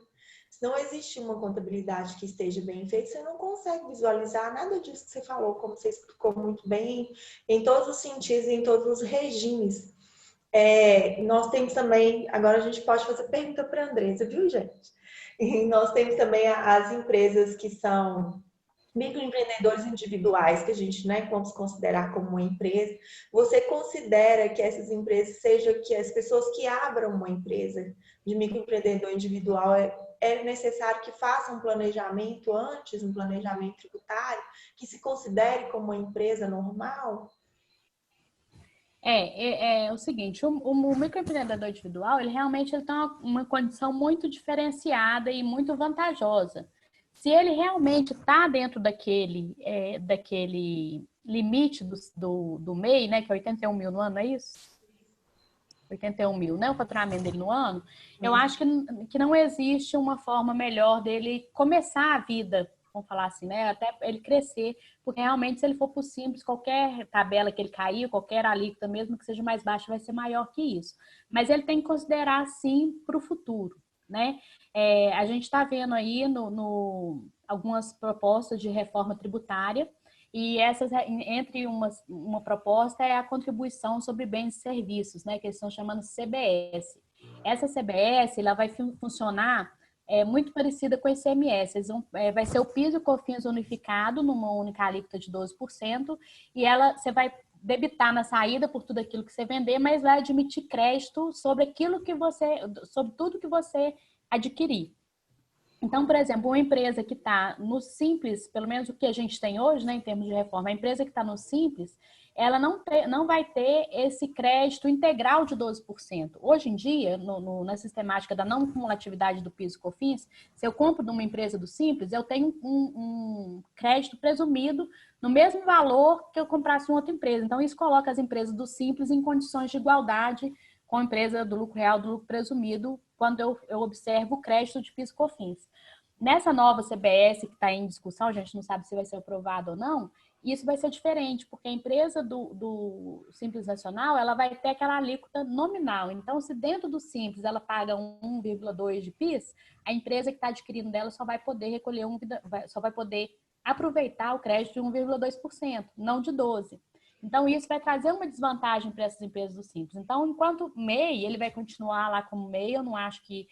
Se não existe uma contabilidade que esteja bem feita, você não consegue visualizar nada disso que você falou, como você explicou muito bem, em todos os sentidos, em todos os regimes. Nós temos também, agora a gente pode fazer pergunta para a Andresa, viu, gente? E nós temos também as empresas que são microempreendedores individuais, que a gente, né, vamos considerar como uma empresa. Você considera que essas empresas sejam que as pessoas que abram uma empresa de microempreendedor individual é necessário que façam um planejamento antes, um planejamento tributário, que se considere como uma empresa normal? É o seguinte, o microempreendedor individual, ele tem uma condição muito diferenciada e muito vantajosa. Se ele realmente está dentro daquele limite do MEI, né, que é 81 mil no ano, não é isso? 81 mil, né, o faturamento dele no ano, eu acho que não existe uma forma melhor dele começar a vida, vamos falar assim, né, até ele crescer, porque realmente se ele for por simples, qualquer tabela que ele cair, qualquer alíquota, mesmo que seja mais baixa, vai ser maior que isso. Mas ele tem que considerar, sim, para o futuro, né? A gente está vendo aí algumas propostas de reforma tributária, e essas, entre uma proposta é a contribuição sobre bens e serviços, né, que eles estão chamando CBS. Essa CBS ela vai funcionar muito parecida com o ICMS. Vai ser o PIS e o COFINS unificado numa única alíquota de 12%, e você vai debitar na saída por tudo aquilo que você vender, mas vai admitir crédito sobre sobre tudo que você adquirir. Então, por exemplo, uma empresa que está no Simples, pelo menos o que a gente tem hoje, né, em termos de reforma, a empresa que está no Simples, ela não vai ter esse crédito integral de 12%. Hoje em dia, na sistemática da não cumulatividade do PIS e COFINS, se eu compro de uma empresa do Simples, eu tenho um crédito presumido no mesmo valor que eu comprasse em outra empresa. Então, isso coloca as empresas do Simples em condições de igualdade com a empresa do lucro real, do lucro presumido, quando eu observo o crédito de PIS e COFINS. Nessa nova CBS que está em discussão, a gente não sabe se vai ser aprovado ou não, isso vai ser diferente, porque a empresa do Simples Nacional, ela vai ter aquela alíquota nominal. Então, se dentro do Simples ela paga 1,2 de PIS, a empresa que está adquirindo dela só vai poder só vai poder aproveitar o crédito de 1,2%, não de 12%. Então, isso vai trazer uma desvantagem para essas empresas do Simples. Então, enquanto MEI, ele vai continuar lá como MEI, eu não acho que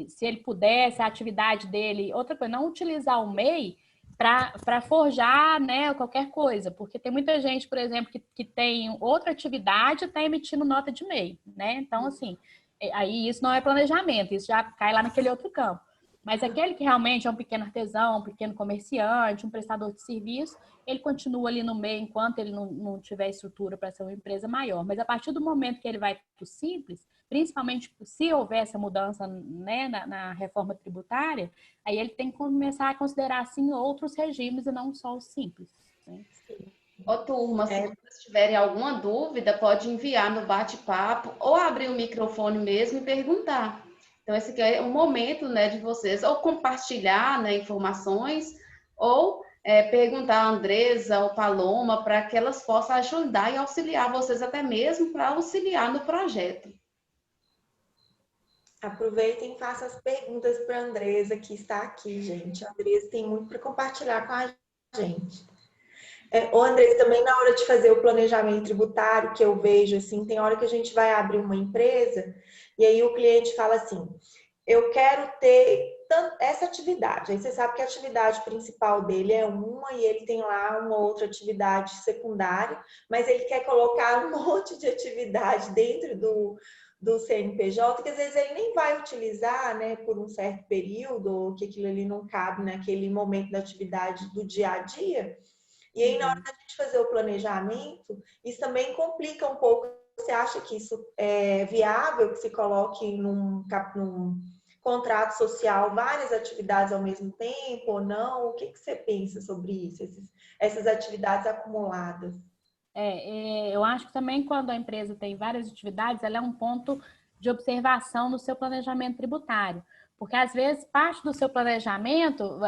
se ele pudesse, a atividade dele... Outra coisa, não utilizar o MEI para forjar, né, qualquer coisa, porque tem muita gente, por exemplo, que tem outra atividade e está emitindo nota de MEI, né? Então, assim, aí isso não é planejamento, isso já cai lá naquele outro campo. Mas aquele que realmente é um pequeno artesão, um pequeno comerciante, um prestador de serviço, ele continua ali no meio enquanto ele não tiver estrutura para ser uma empresa maior. Mas a partir do momento que ele vai para o Simples, principalmente se houver essa mudança, né, na reforma tributária, aí ele tem que começar a considerar assim outros regimes e não só o Simples, né? Ô, turma, se vocês tiverem alguma dúvida, pode enviar no bate-papo ou abrir o microfone mesmo e perguntar. Então, esse aqui é o momento, né, de vocês ou compartilhar, né, informações ou perguntar a Andresa ou Paloma para que elas possam ajudar e auxiliar vocês até mesmo para auxiliar no projeto. Aproveitem e façam as perguntas para a Andresa, que está aqui, gente. A Andresa tem muito para compartilhar com a gente. Ô, Andresa, também na hora de fazer o planejamento tributário, que eu vejo, assim, tem hora que a gente vai abrir uma empresa e aí o cliente fala assim, eu quero ter essa atividade. Aí você sabe que a atividade principal dele é uma e ele tem lá uma outra atividade secundária, mas ele quer colocar um monte de atividade dentro do CNPJ, que às vezes ele nem vai utilizar, né, por um certo período, ou que aquilo ali não cabe naquele momento da atividade do dia a dia. E aí, na hora da gente fazer o planejamento, isso também complica um pouco. Você acha que isso é viável, que se coloque contrato social, várias atividades ao mesmo tempo ou não? O que você pensa sobre isso, essas atividades acumuladas? Eu acho que também quando a empresa tem várias atividades, ela é um ponto de observação no seu planejamento tributário. Porque, às vezes, parte do seu planejamento,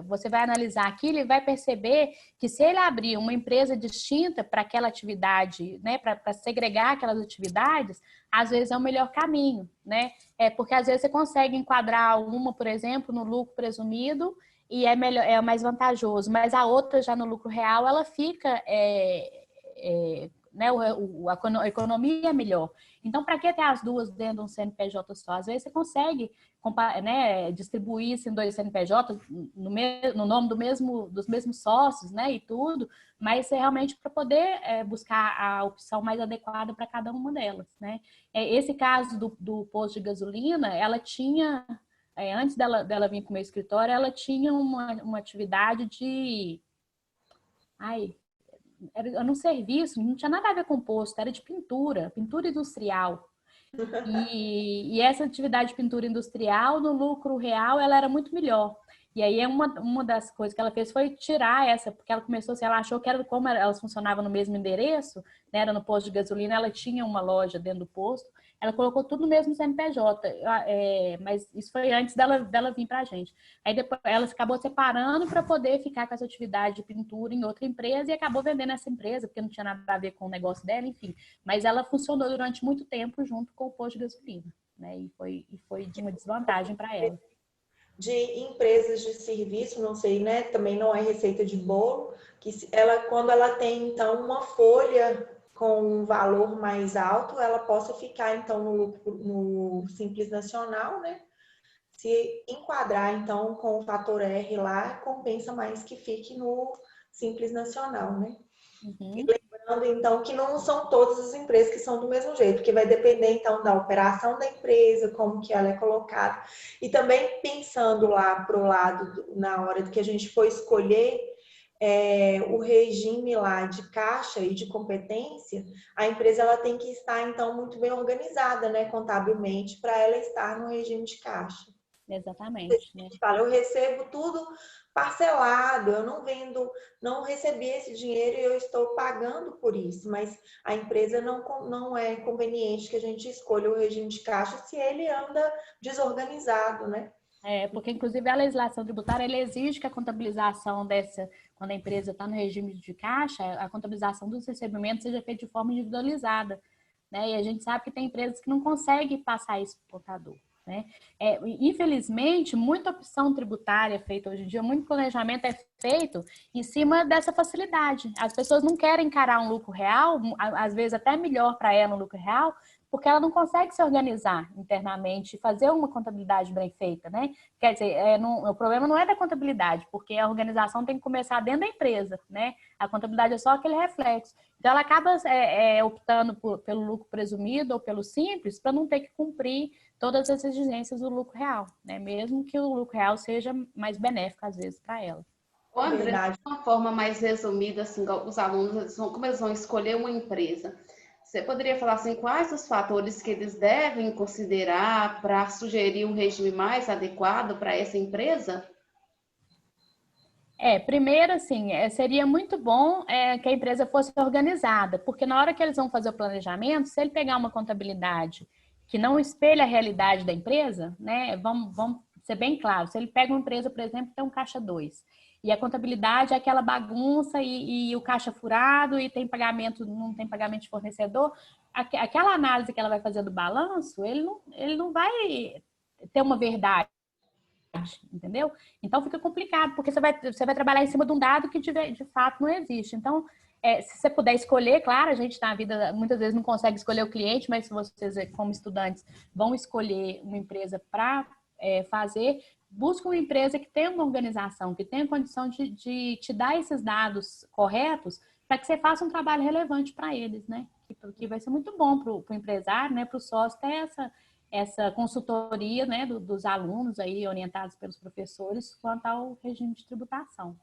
você vai analisar aquilo e vai perceber que se ele abrir uma empresa distinta para aquela atividade, né, para segregar aquelas atividades, às vezes é o melhor caminho, né? Porque, às vezes, você consegue enquadrar uma, por exemplo, no lucro presumido e é mais vantajoso, mas a outra já no lucro real, ela fica... né, a economia é melhor. Então, para que ter as duas dentro de um CNPJ só? Às vezes você consegue, né, distribuir isso em dois CNPJ no nome dos mesmos sócios, né, e tudo, mas é realmente para poder buscar a opção mais adequada para cada uma delas, né? Esse caso do posto de gasolina, ela tinha, antes dela vir para o meu escritório, ela tinha uma atividade de... era num serviço, não tinha nada a ver com posto, era de pintura industrial. E essa atividade de pintura industrial, no lucro real, ela era muito melhor. E aí, uma das coisas que ela fez foi tirar essa, porque ela começou, ela achou que era como elas funcionavam no mesmo endereço, né, era no posto de gasolina, ela tinha uma loja dentro do posto, ela colocou tudo no mesmo CNPJ, mas isso foi antes dela vir para a gente. Aí depois ela acabou separando para poder ficar com essa atividade de pintura em outra empresa e acabou vendendo essa empresa, porque não tinha nada a ver com o negócio dela, enfim. Mas ela funcionou durante muito tempo junto com o posto de gasolina, né? E foi de uma desvantagem para ela. De empresas de serviço, não sei, né? Também não é receita de bolo, que quando ela tem, então, uma folha com um valor mais alto, ela possa ficar, então, no Simples Nacional, né? Se enquadrar, então, com o fator R lá, compensa mais que fique no Simples Nacional, né? Uhum. E lembrando, então, que não são todas as empresas que são do mesmo jeito, porque vai depender, então, da operação da empresa, como que ela é colocada. E também pensando lá para o lado, na hora que a gente for escolher o regime lá de caixa e de competência, a empresa ela tem que estar, então, muito bem organizada, né, contabilmente, para ela estar no regime de caixa. Exatamente, né? Eu recebo tudo parcelado, eu não recebi esse dinheiro e eu estou pagando por isso, mas a empresa não é conveniente que a gente escolha o regime de caixa se ele anda desorganizado, né? Porque inclusive a legislação tributária ela exige que a contabilização quando a empresa está no regime de caixa, a contabilização dos recebimentos seja feita de forma individualizada, né? E a gente sabe que tem empresas que não conseguem passar isso para o contador, né? Infelizmente, muita opção tributária é feita hoje em dia, muito planejamento é feito em cima dessa facilidade. As pessoas não querem encarar um lucro real, às vezes até melhor para ela um lucro real, porque ela não consegue se organizar internamente e fazer uma contabilidade bem feita, né? Quer dizer, o problema não é da contabilidade, porque a organização tem que começar dentro da empresa, né? A contabilidade é só aquele reflexo. Então, ela acaba optando pelo lucro presumido ou pelo simples para não ter que cumprir todas as exigências do lucro real, né? Mesmo que o lucro real seja mais benéfico, às vezes, para ela. Ô, André, de uma forma mais resumida, assim, os alunos, como eles vão escolher uma empresa, você poderia falar assim, quais os fatores que eles devem considerar para sugerir um regime mais adequado para essa empresa? Primeiro, assim, seria muito bom que a empresa fosse organizada, porque na hora que eles vão fazer o planejamento, se ele pegar uma contabilidade que não espelha a realidade da empresa, né, vamos ser bem claro, se ele pega uma empresa, por exemplo, que tem um caixa 2, e a contabilidade é aquela bagunça e o caixa furado e tem pagamento, não tem pagamento de fornecedor, aquela análise que ela vai fazer do balanço, ele não vai ter uma verdade, entendeu? Então fica complicado, porque você vai trabalhar em cima de um dado que de fato não existe. Então, se você puder escolher, claro, a gente na vida muitas vezes não consegue escolher o cliente, mas se vocês, como estudantes, vão escolher uma empresa para fazer, busca uma empresa que tenha uma organização, que tenha condição de te dar esses dados corretos para que você faça um trabalho relevante para eles, né? Que vai ser muito bom para o empresário, né? Para o sócio ter essa consultoria, né, dos alunos aí orientados pelos professores quanto ao regime de tributação.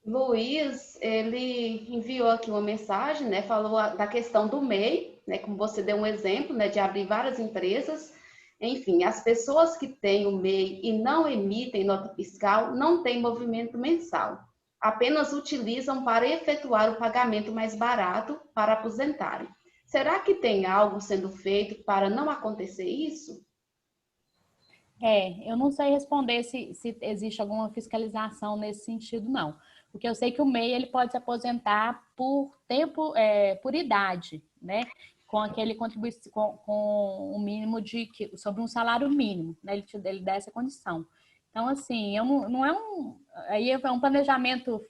Luiz, ele enviou aqui uma mensagem, né, falou da questão do MEI, né, como você deu um exemplo, né, de abrir várias empresas. Enfim, as pessoas que têm o MEI e não emitem nota fiscal não têm movimento mensal. Apenas utilizam para efetuar o pagamento mais barato para aposentarem. Será que tem algo sendo feito para não acontecer isso? Eu não sei responder se existe alguma fiscalização nesse sentido, não. Porque eu sei que o MEI ele pode se aposentar por tempo, por idade, né? Com aquele contribuição, com um mínimo sobre um salário mínimo, né? Ele dá essa condição. Então, assim, eu não é um. Aí é um planejamento,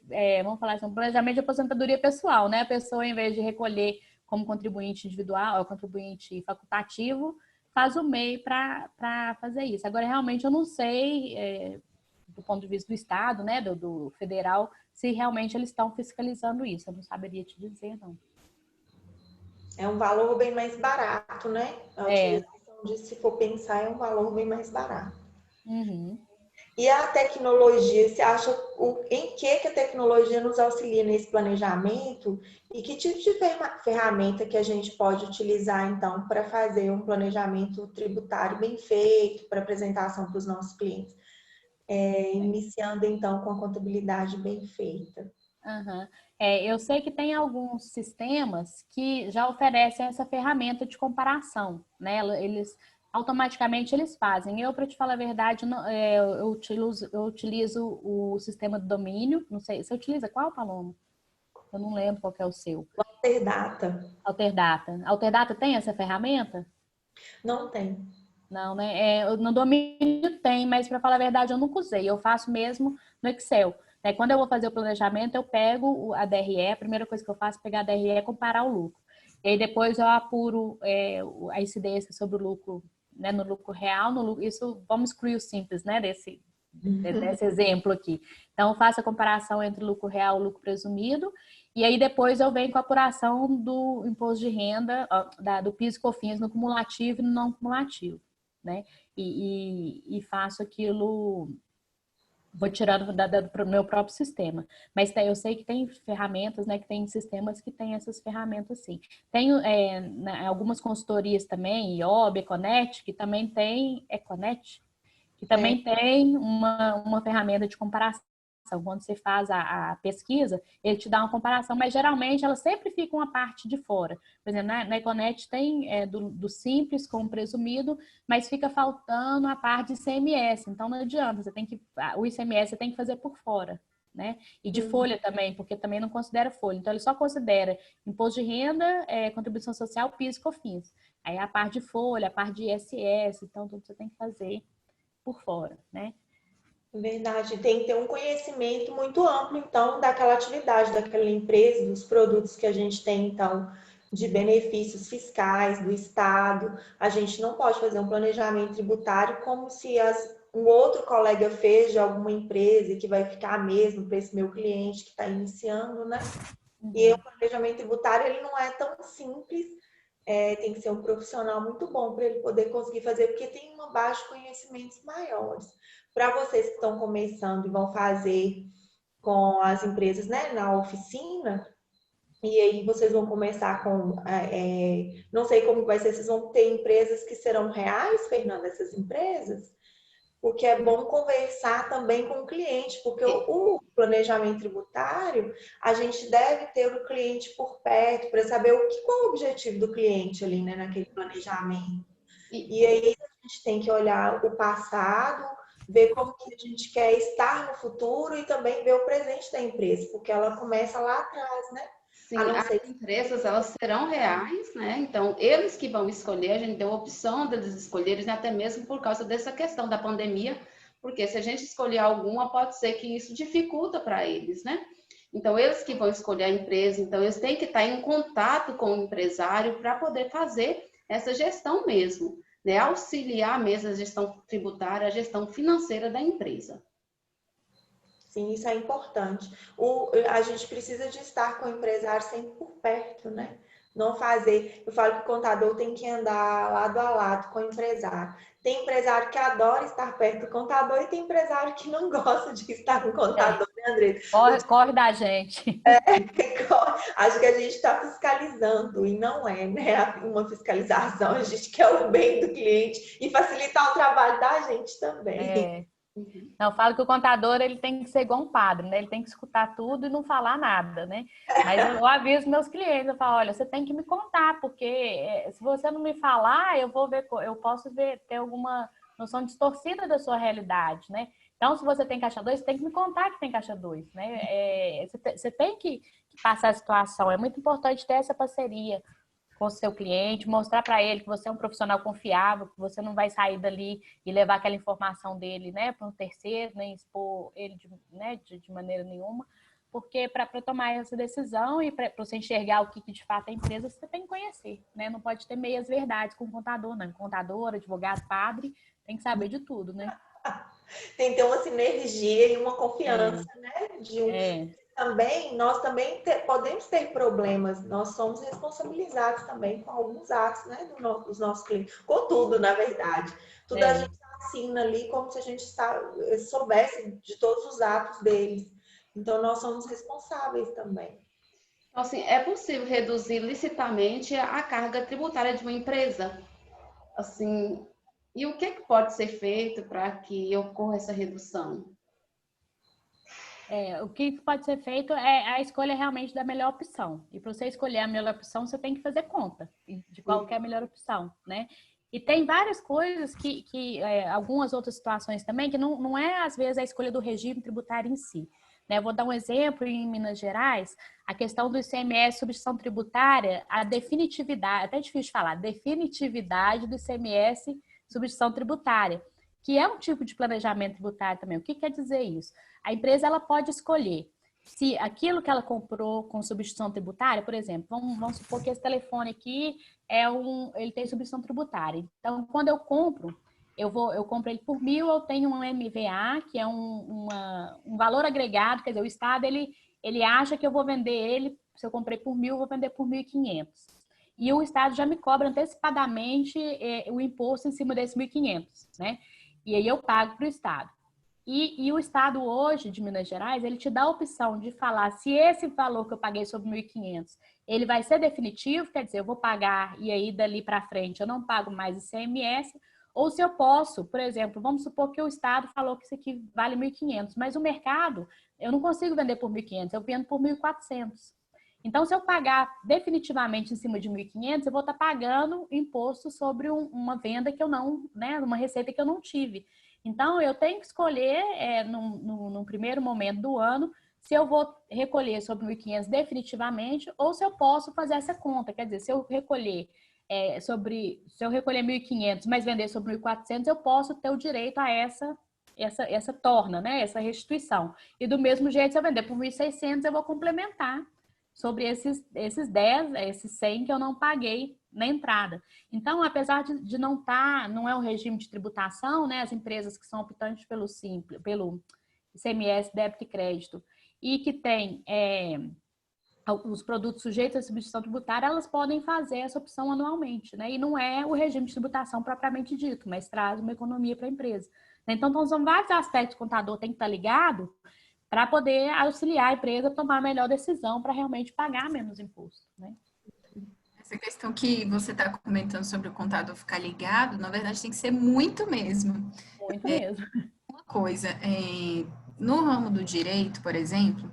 vamos falar assim, um planejamento de aposentadoria pessoal, né? A pessoa, em vez de recolher como contribuinte individual, contribuinte facultativo, faz o MEI para fazer isso. Agora, realmente, eu não sei, do ponto de vista do Estado, né, do federal, se realmente eles estão fiscalizando isso. Eu não saberia te dizer, não. É um valor bem mais barato, né? A É. utilização disso, se for pensar, é um valor bem mais barato. Uhum. E a tecnologia, você acha em que a tecnologia nos auxilia nesse planejamento e que tipo de ferramenta que a gente pode utilizar, então, para fazer um planejamento tributário bem feito, para apresentação para os nossos clientes? Iniciando, então, com a contabilidade bem feita. Uhum. Eu sei que tem alguns sistemas que já oferecem essa ferramenta de comparação, né? Automaticamente eles fazem. Eu, para te falar a verdade, eu utilizo o sistema do domínio. Não sei, você utiliza qual, Paloma? Eu não lembro qual que é o seu. Alterdata. Alterdata. Alterdata tem essa ferramenta? Não tem. Não, né? No domínio tem, mas para falar a verdade, eu nunca usei. Eu faço mesmo no Excel. Quando eu vou fazer o planejamento, eu pego a DRE, a primeira coisa que eu faço é pegar a DRE e comparar o lucro. E aí depois eu apuro a incidência sobre o lucro, né, no lucro real, no lucro, isso vamos excluir o simples, né, desse exemplo aqui. Então, eu faço a comparação entre o lucro real e o lucro presumido, e aí depois eu venho com a apuração do imposto de renda, do PIS e COFINS no cumulativo e no não cumulativo, né? E faço aquilo, vou tirando do meu próprio sistema. Mas eu sei que tem ferramentas, né? Que tem sistemas que tem essas ferramentas, sim. Tenho algumas consultorias também, IOB, Econet, que também tem Econet, que também tem uma ferramenta de comparação. Quando você faz a pesquisa, ele te dá uma comparação, mas geralmente ela sempre fica uma parte de fora. Por exemplo, na Econet tem do simples com o presumido, mas fica faltando a parte de ICMS. Então não adianta, o ICMS você tem que fazer por fora, né? E de folha também, porque também não considera folha. Então ele só considera imposto de renda, contribuição social, PIS e COFINS. Aí a parte de folha, a parte de ISS, então tudo você tem que fazer por fora, né? Verdade, tem que ter um conhecimento muito amplo, então, daquela atividade, daquela empresa, dos produtos que a gente tem, então, de benefícios fiscais do Estado. A gente não pode fazer um planejamento tributário como se um outro colega fez de alguma empresa que vai ficar mesmo para esse meu cliente que está iniciando, né? E o planejamento tributário, ele não é tão simples, tem que ser um profissional muito bom para ele poder conseguir fazer, porque tem uma base de conhecimentos maiores. Para vocês que estão começando e vão fazer com as empresas, né, na oficina, e aí vocês vão começar com, não sei como vai ser, vocês vão ter empresas que serão reais, Fernanda, essas empresas? Porque é bom conversar também com o cliente, porque o planejamento tributário, a gente deve ter o cliente por perto para saber qual é o objetivo do cliente ali, né, naquele planejamento. E aí a gente tem que olhar o passado, ver como que a gente quer estar no futuro e também ver o presente da empresa, porque ela começa lá atrás, né? Sim, as empresas, elas serão reais, né? Então, eles que vão escolher, a gente deu a opção deles escolherem, né? Até mesmo por causa dessa questão da pandemia, porque se a gente escolher alguma, pode ser que isso dificulta para eles, né? Então, eles que vão escolher a empresa, então, eles têm que estar em contato com o empresário para poder fazer essa gestão mesmo, né? Auxiliar mesmo a gestão tributária, a gestão financeira da empresa. Sim, isso é importante. A gente precisa de estar com o empresário sempre por perto, né? não fazer. Eu falo que o contador tem que andar lado a lado com o empresário. Tem empresário que adora estar perto do contador e tem empresário que não gosta de estar com o contador, né, Andressa? Corre da gente. Acho que a gente está fiscalizando e não é, né, uma fiscalização. A gente quer o bem do cliente e facilitar o trabalho da gente também. Não, eu falo que o contador ele tem que ser igual um padre, né? Ele tem que escutar tudo e não falar nada, né? Mas eu aviso meus clientes, eu falo, olha, você tem que me contar, porque se você não me falar, eu vou ver, eu posso ter alguma noção distorcida da sua realidade, né? Então, se você tem caixa 2, você tem que me contar que tem caixa 2, né? Você tem que passar a situação. É muito importante ter essa parceria com o seu cliente, mostrar para ele que você é um profissional confiável, que você não vai sair dali e levar aquela informação dele, né, para um terceiro, nem expor ele de maneira nenhuma, porque para tomar essa decisão e para você enxergar o que de fato é a empresa, você tem que conhecer, né? Não pode ter meias verdades com o contador, não. Contador, advogado, padre, tem que saber de tudo, né? Tem que ter uma sinergia e uma confiança, né? Nós também podemos ter problemas, nós somos responsabilizados também com alguns atos, né, dos nossos clientes, com tudo, na verdade. Tudo a gente assina ali como se a gente soubesse de todos os atos deles. Então, nós somos responsáveis também. Então, assim, é possível reduzir licitamente a carga tributária de uma empresa? Assim, e o que pode ser feito para que ocorra essa redução? O que pode ser feito é a escolha realmente da melhor opção. E para você escolher a melhor opção, você tem que fazer conta de qual que é a melhor opção, né? E tem várias coisas algumas outras situações também, que não é, às vezes, a escolha do regime tributário em si. Né? Vou dar um exemplo em Minas Gerais, a questão do ICMS, substituição tributária, a definitividade, até difícil de falar, definitividade do ICMS, substituição tributária, que é um tipo de planejamento tributário também. O que quer dizer isso? A empresa ela pode escolher se aquilo que ela comprou com substituição tributária, por exemplo, vamos supor que esse telefone aqui ele tem substituição tributária. Então, quando eu compro, eu compro ele por 1.000, eu tenho um MVA, que é um valor agregado, quer dizer, o Estado ele acha que eu vou vender ele, se eu comprei por 1.000, eu vou vender por 1.500. E o Estado já me cobra antecipadamente o imposto em cima desse 1.500, né? E aí eu pago para o Estado. E o Estado hoje, de Minas Gerais, ele te dá a opção de falar se esse valor que eu paguei sobre 1.500, ele vai ser definitivo, quer dizer, eu vou pagar e aí dali para frente eu não pago mais ICMS, ou se eu posso, por exemplo, vamos supor que o Estado falou que isso aqui vale 1.500, mas o mercado, eu não consigo vender por 1.500, eu vendo por 1.400. Então, se eu pagar definitivamente em cima de 1.500, eu vou estar pagando imposto sobre uma venda que eu não, né, uma receita que eu não tive. Então, eu tenho que escolher, num primeiro momento do ano, se eu vou recolher sobre 1.500 definitivamente ou se eu posso fazer essa conta. Quer dizer, se eu recolher 1.500, mas vender sobre 1.400, eu posso ter o direito a essa torna, né? Essa restituição. E do mesmo jeito, se eu vender por 1.600, eu vou complementar sobre esses 10, esses 100 que eu não paguei na entrada. Então, apesar de não é um regime de tributação, né? As empresas que são optantes pelo ICMS, débito e crédito, e que tem os produtos sujeitos à substituição tributária, elas podem fazer essa opção anualmente, né? E não é o regime de tributação propriamente dito, mas traz uma economia para a empresa. Então, são vários aspectos que o contador tem que estar ligado para poder auxiliar a empresa a tomar a melhor decisão para realmente pagar menos imposto, né? Essa questão que você está comentando sobre o contador ficar ligado, na verdade tem que ser muito mesmo. Muito mesmo. Uma coisa, no ramo do direito, por exemplo,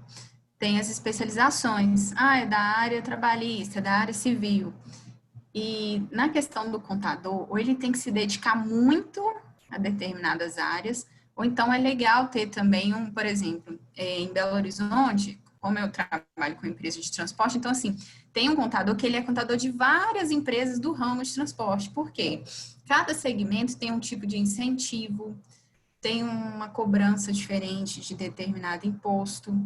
tem as especializações. É da área trabalhista, é da área civil. E na questão do contador, ou ele tem que se dedicar muito a determinadas áreas, ou então é legal ter também por exemplo, em Belo Horizonte, como eu trabalho com empresa de transporte, então assim, tem um contador que ele é contador de várias empresas do ramo de transporte. Por quê? Cada segmento tem um tipo de incentivo, tem uma cobrança diferente de determinado imposto.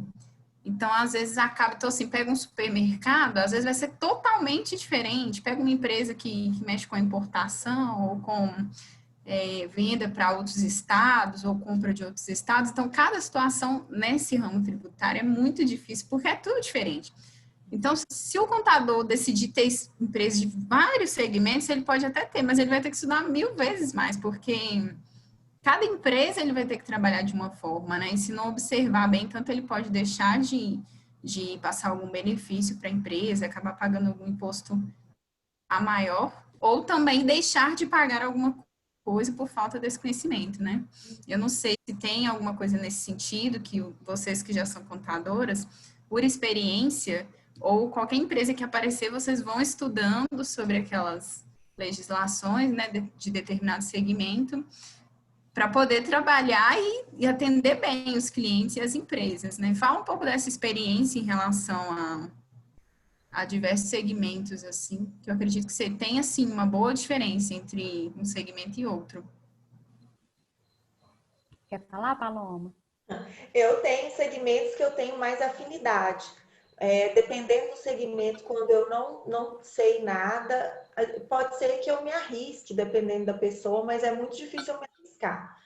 Então, às vezes acaba, então assim, pega um supermercado, às vezes vai ser totalmente diferente. Pega uma empresa que mexe com importação ou com venda para outros estados ou compra de outros estados. Então, cada situação nesse ramo tributário é muito difícil, porque é tudo diferente. Então, se o contador decidir ter empresa de vários segmentos, ele pode até ter, mas ele vai ter que estudar 1000 vezes mais, porque cada empresa ele vai ter que trabalhar de uma forma, né? E se não observar bem, tanto ele pode deixar de passar algum benefício para a empresa, acabar pagando algum imposto a maior, ou também deixar de pagar alguma coisa por falta desse conhecimento, né? Eu não sei se tem alguma coisa nesse sentido, que vocês que já são contadoras, por experiência, ou qualquer empresa que aparecer, vocês vão estudando sobre aquelas legislações, né, de determinado segmento, para poder trabalhar e atender bem os clientes e as empresas, né? Fala um pouco dessa experiência em relação a diversos segmentos, assim, que eu acredito que você tem, assim, uma boa diferença entre um segmento e outro. Quer falar, Paloma? Eu tenho segmentos que eu tenho mais afinidade. Dependendo do segmento, quando eu não sei nada, pode ser que eu me arrisque, dependendo da pessoa, mas é muito difícil eu me arriscar.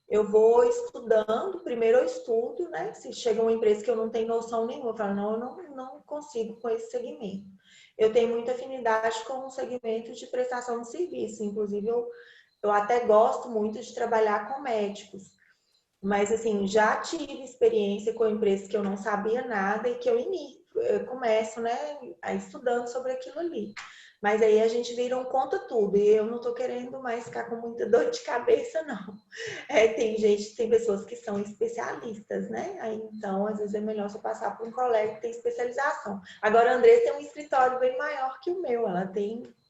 Eu vou estudando, primeiro eu estudo, né? Se chega uma empresa que eu não tenho noção nenhuma, eu falo, não, eu não consigo com esse segmento. Eu tenho muita afinidade com o segmento de prestação de serviço, inclusive eu até gosto muito de trabalhar com médicos. Mas, assim, já tive experiência com empresas que eu não sabia nada e que eu começo, né, a estudando sobre aquilo ali. Mas aí a gente vira um conta tudo e eu não tô querendo mais ficar com muita dor de cabeça, não. Tem pessoas que são especialistas, né? Aí, então, às vezes é melhor você passar por um colega que tem especialização. Agora, a Andressa tem um escritório bem maior que o meu.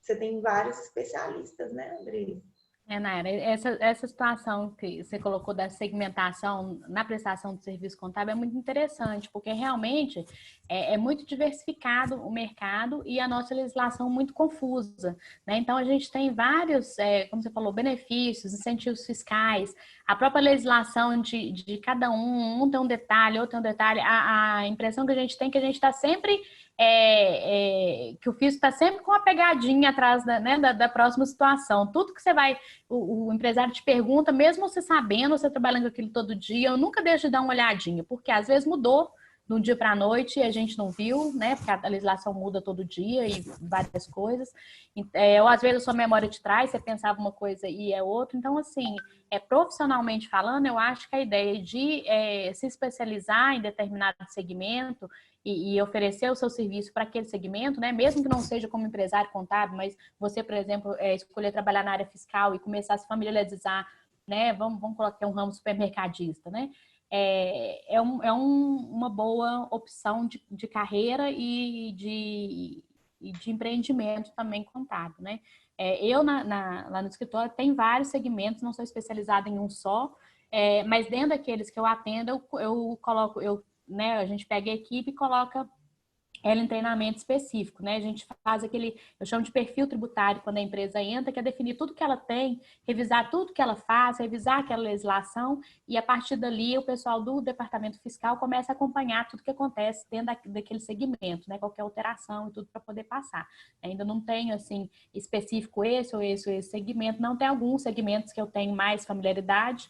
Você tem vários especialistas, né, Andressa? Nayara, essa situação que você colocou da segmentação na prestação de serviço contábil é muito interessante, porque realmente é muito diversificado o mercado e a nossa legislação muito confusa, né? Então, a gente tem vários, como você falou, benefícios, incentivos fiscais, a própria legislação de cada um tem um detalhe, outro tem um detalhe. A impressão que a gente tem é que a gente está sempre que o fisco está sempre com uma pegadinha atrás da próxima situação. Tudo que você vai, o empresário te pergunta, mesmo você sabendo, você trabalhando com aquilo todo dia, eu nunca deixo de dar uma olhadinha, porque às vezes mudou de um dia para a noite e a gente não viu, né? Porque a legislação muda todo dia e várias coisas. Ou às vezes a sua memória te traz, você pensava uma coisa e é outra. Então, assim, profissionalmente falando, eu acho que a ideia de se especializar em determinado segmento e oferecer o seu serviço para aquele segmento, né? Mesmo que não seja como empresário contábil, mas você, por exemplo, escolher trabalhar na área fiscal e começar a se familiarizar, né? Vamos colocar um ramo supermercadista, né? Uma boa opção de carreira e de empreendimento também contábil, né? Eu, lá no escritório, tem vários segmentos, não sou especializada em um só, mas dentro daqueles que eu atendo, eu coloco, né, a gente pega a equipe e coloca ela em treinamento específico, né? A gente faz eu chamo de perfil tributário quando a empresa entra, que é definir tudo que ela tem, revisar tudo que ela faz, revisar aquela legislação e a partir dali o pessoal do departamento fiscal começa a acompanhar tudo que acontece dentro daquele segmento, né? Qualquer alteração e tudo para poder passar. Ainda não tenho, assim, específico esse ou esse segmento, não tem alguns segmentos que eu tenho mais familiaridade,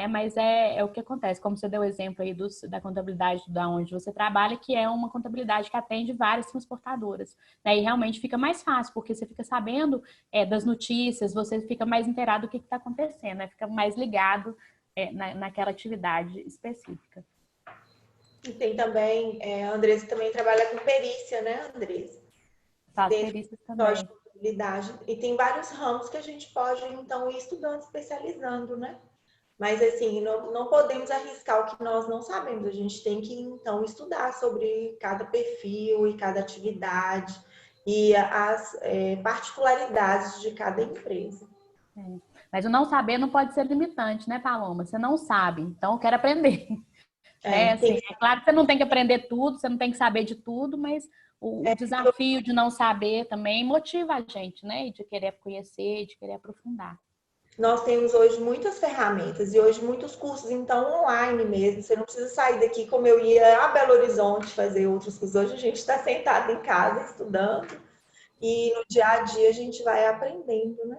mas é o que acontece, como você deu o exemplo aí da contabilidade da onde você trabalha, que é uma contabilidade que atende várias transportadoras, né? E realmente fica mais fácil, porque você fica sabendo das notícias, você fica mais inteirado do que está acontecendo, né? Fica mais ligado naquela atividade específica. E tem também, a Andressa também trabalha com perícia, né, Andressa? Faço perícias também. E tem vários ramos que a gente pode, então, ir estudando, especializando, né? Mas, assim, não podemos arriscar o que nós não sabemos. A gente tem que, então, estudar sobre cada perfil e cada atividade e as particularidades de cada empresa. Mas o não saber não pode ser limitante, né, Paloma? Você não sabe, então eu quero aprender. Assim, é claro que você não tem que aprender tudo, você não tem que saber de tudo, mas o desafio de não saber também motiva a gente, né? De querer conhecer, de querer aprofundar. Nós temos hoje muitas ferramentas e hoje muitos cursos, então, online mesmo. Você não precisa sair daqui como eu ia a Belo Horizonte fazer outros cursos. Hoje a gente está sentado em casa estudando e no dia a dia a gente vai aprendendo, né?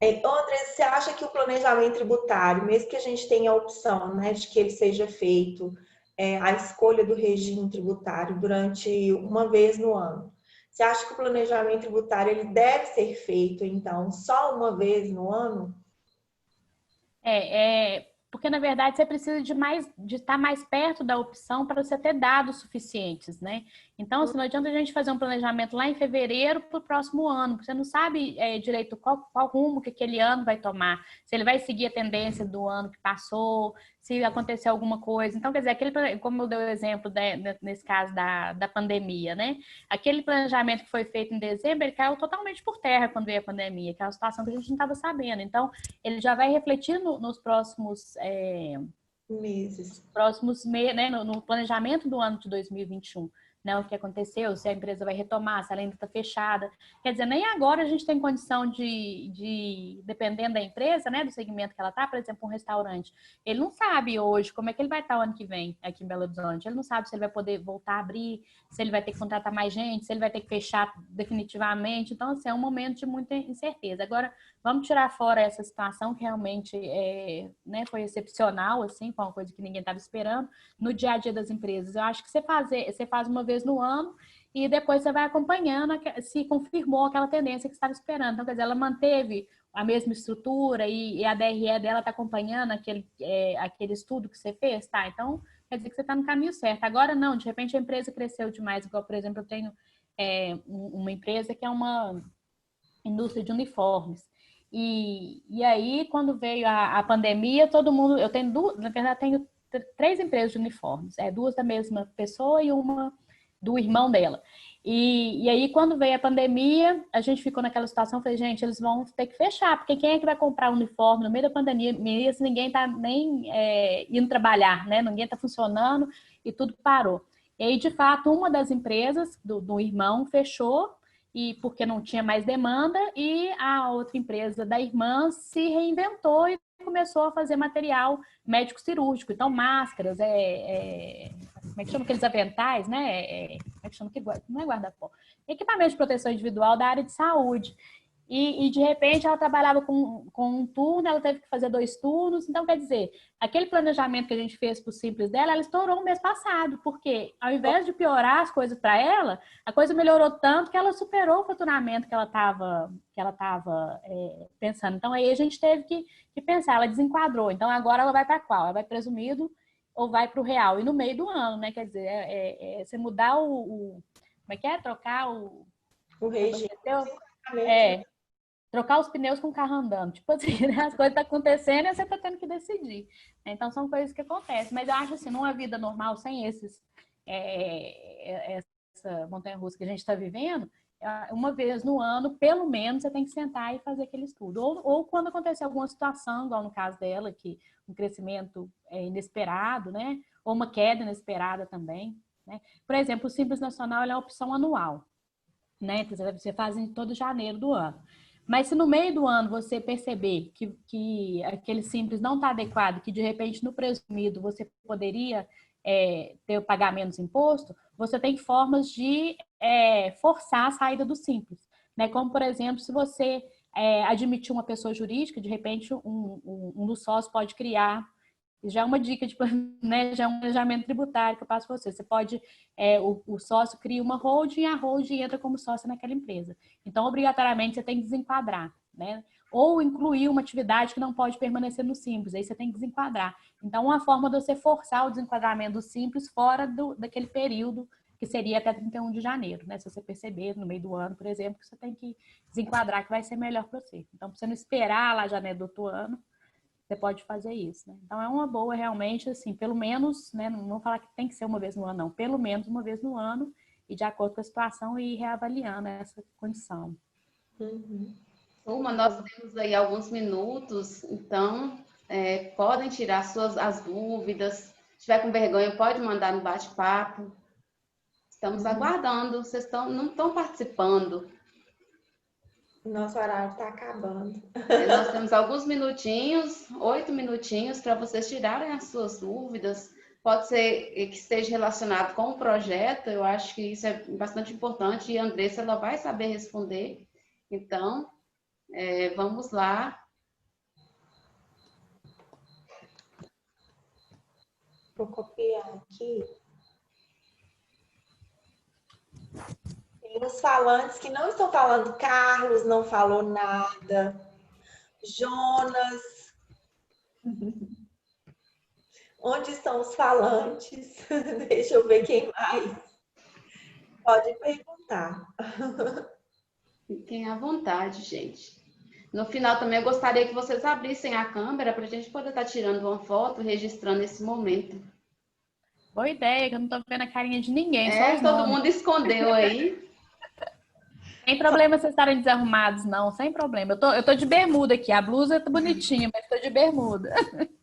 André, você acha que o planejamento tributário, mesmo que a gente tenha a opção, né, de que ele seja feito a escolha do regime tributário durante uma vez no ano. Você acha que o planejamento tributário ele deve ser feito, então, só uma vez no ano? Porque, na verdade, você precisa de estar mais perto da opção para você ter dados suficientes, né? Então, assim, não adianta a gente fazer um planejamento lá em fevereiro para o próximo ano, porque você não sabe direito qual rumo que aquele ano vai tomar, se ele vai seguir a tendência do ano que passou, se acontecer alguma coisa. Então, quer dizer, como eu dei o exemplo nesse caso da pandemia, né? Aquele planejamento que foi feito em dezembro, ele caiu totalmente por terra quando veio a pandemia, que é uma situação que a gente não estava sabendo. Então, ele já vai refletir nos próximos meses, né, no planejamento do ano de 2021, né, o que aconteceu, se a empresa vai retomar, se ela ainda está fechada. Quer dizer, nem agora a gente tem condição dependendo da empresa, né, do segmento que ela está, por exemplo, um restaurante, ele não sabe hoje como é que ele vai estar o ano que vem aqui em Belo Horizonte, ele não sabe se ele vai poder voltar a abrir, se ele vai ter que contratar mais gente, se ele vai ter que fechar definitivamente. Então, assim, é um momento de muita incerteza. Agora, vamos tirar fora essa situação que realmente né, foi excepcional, assim, foi uma coisa que ninguém estava esperando no dia a dia das empresas. Eu acho que você faz uma vez no ano e depois você vai acompanhando se confirmou aquela tendência que você estava esperando. Então, quer dizer, ela manteve a mesma estrutura e a DRE dela está acompanhando aquele estudo que você fez, tá? Então, quer dizer que você está no caminho certo. Agora, não, de repente a empresa cresceu demais, igual, por exemplo, eu tenho uma empresa que é uma indústria de uniformes. E aí, quando veio a pandemia, todo mundo. Eu tenho na verdade, tenho 3 empresas de uniformes, 2 da mesma pessoa e uma do irmão dela. E aí, quando veio a pandemia, a gente ficou naquela situação, falei, gente, eles vão ter que fechar, porque quem é que vai comprar uniforme no meio da pandemia se ninguém está nem indo trabalhar, né? Ninguém está funcionando e tudo parou. E aí, de fato, uma das empresas do irmão fechou, e porque não tinha mais demanda, e a outra empresa da irmã se reinventou e começou a fazer material médico-cirúrgico, então máscaras, como é que chama aqueles aventais, né? Como é que chama? Não é guarda-pó. Equipamento de proteção individual da área de saúde. E de repente ela trabalhava com um turno, ela teve que fazer 2 turnos. Então, quer dizer, aquele planejamento que a gente fez para o Simples dela, ela estourou o mês passado, porque ao invés de piorar as coisas para ela, a coisa melhorou tanto que ela superou o faturamento que ela estava pensando. Então, aí a gente teve que pensar, ela desenquadrou. Então, agora ela vai para qual? Ela vai presumido ou vai para o real? E no meio do ano, né? Quer dizer, você mudar como é que é? Trocar o regime. Trocar os pneus com o carro andando. Tipo assim, né? As coisas estão acontecendo e você está tendo que decidir. Então, são coisas que acontecem. Mas eu acho assim, numa vida normal, sem essa montanha-russa que a gente está vivendo, uma vez no ano, pelo menos, você tem que sentar e fazer aquele estudo. Ou quando acontecer alguma situação, igual no caso dela, que um crescimento inesperado, né? Ou uma queda inesperada também. Né? Por exemplo, o Simples Nacional é uma opção anual. Né? Você faz em todo janeiro do ano. Mas se no meio do ano você perceber que aquele Simples não está adequado, que de repente no presumido você poderia ter o pagamento de imposto, você tem formas de forçar a saída do Simples. Né? Como, por exemplo, se você admitir uma pessoa jurídica, de repente um dos sócios pode criar. Já é uma dica, né, já é um planejamento tributário que eu passo para você. Você pode, o sócio cria uma holding e a holding entra como sócio naquela empresa. Então, obrigatoriamente, você tem que desenquadrar, né? Ou incluir uma atividade que não pode permanecer no Simples, aí você tem que desenquadrar. Então, uma forma de você forçar o desenquadramento do Simples fora daquele período que seria até 31 de janeiro, né? Se você perceber no meio do ano, por exemplo, que você tem que desenquadrar, que vai ser melhor para você. Então, para você não esperar lá janeiro do outro ano, você pode fazer isso, né? Então é uma boa realmente, assim, pelo menos, né? Não vou falar que tem que ser uma vez no ano, não. Pelo menos uma vez no ano e de acordo com a situação e ir reavaliando essa condição. Uhum. Turma, nós temos aí alguns minutos, então podem tirar as dúvidas. Se tiver com vergonha, pode mandar no bate-papo. Estamos aguardando, vocês não estão participando. Nosso horário está acabando. Nós temos alguns minutinhos, 8 minutinhos, para vocês tirarem as suas dúvidas. Pode ser que esteja relacionado com o projeto, eu acho que isso é bastante importante e a Andressa ela vai saber responder. Então, vamos lá. Vou copiar aqui. Tem os falantes que não estão falando. Carlos não falou nada. Jonas. Onde estão os falantes? Deixa eu ver quem mais. Pode perguntar. Fiquem à vontade, gente. No final também eu gostaria que vocês abrissem a câmera para a gente poder estar tirando uma foto, registrando esse momento. Boa ideia, que eu não tô vendo a carinha de ninguém, só os Todo nomes. mundo escondeu aí. Sem problema vocês estarem desarrumados, não, sem problema. Eu tô de bermuda aqui, a blusa tá bonitinha, mas tô de bermuda.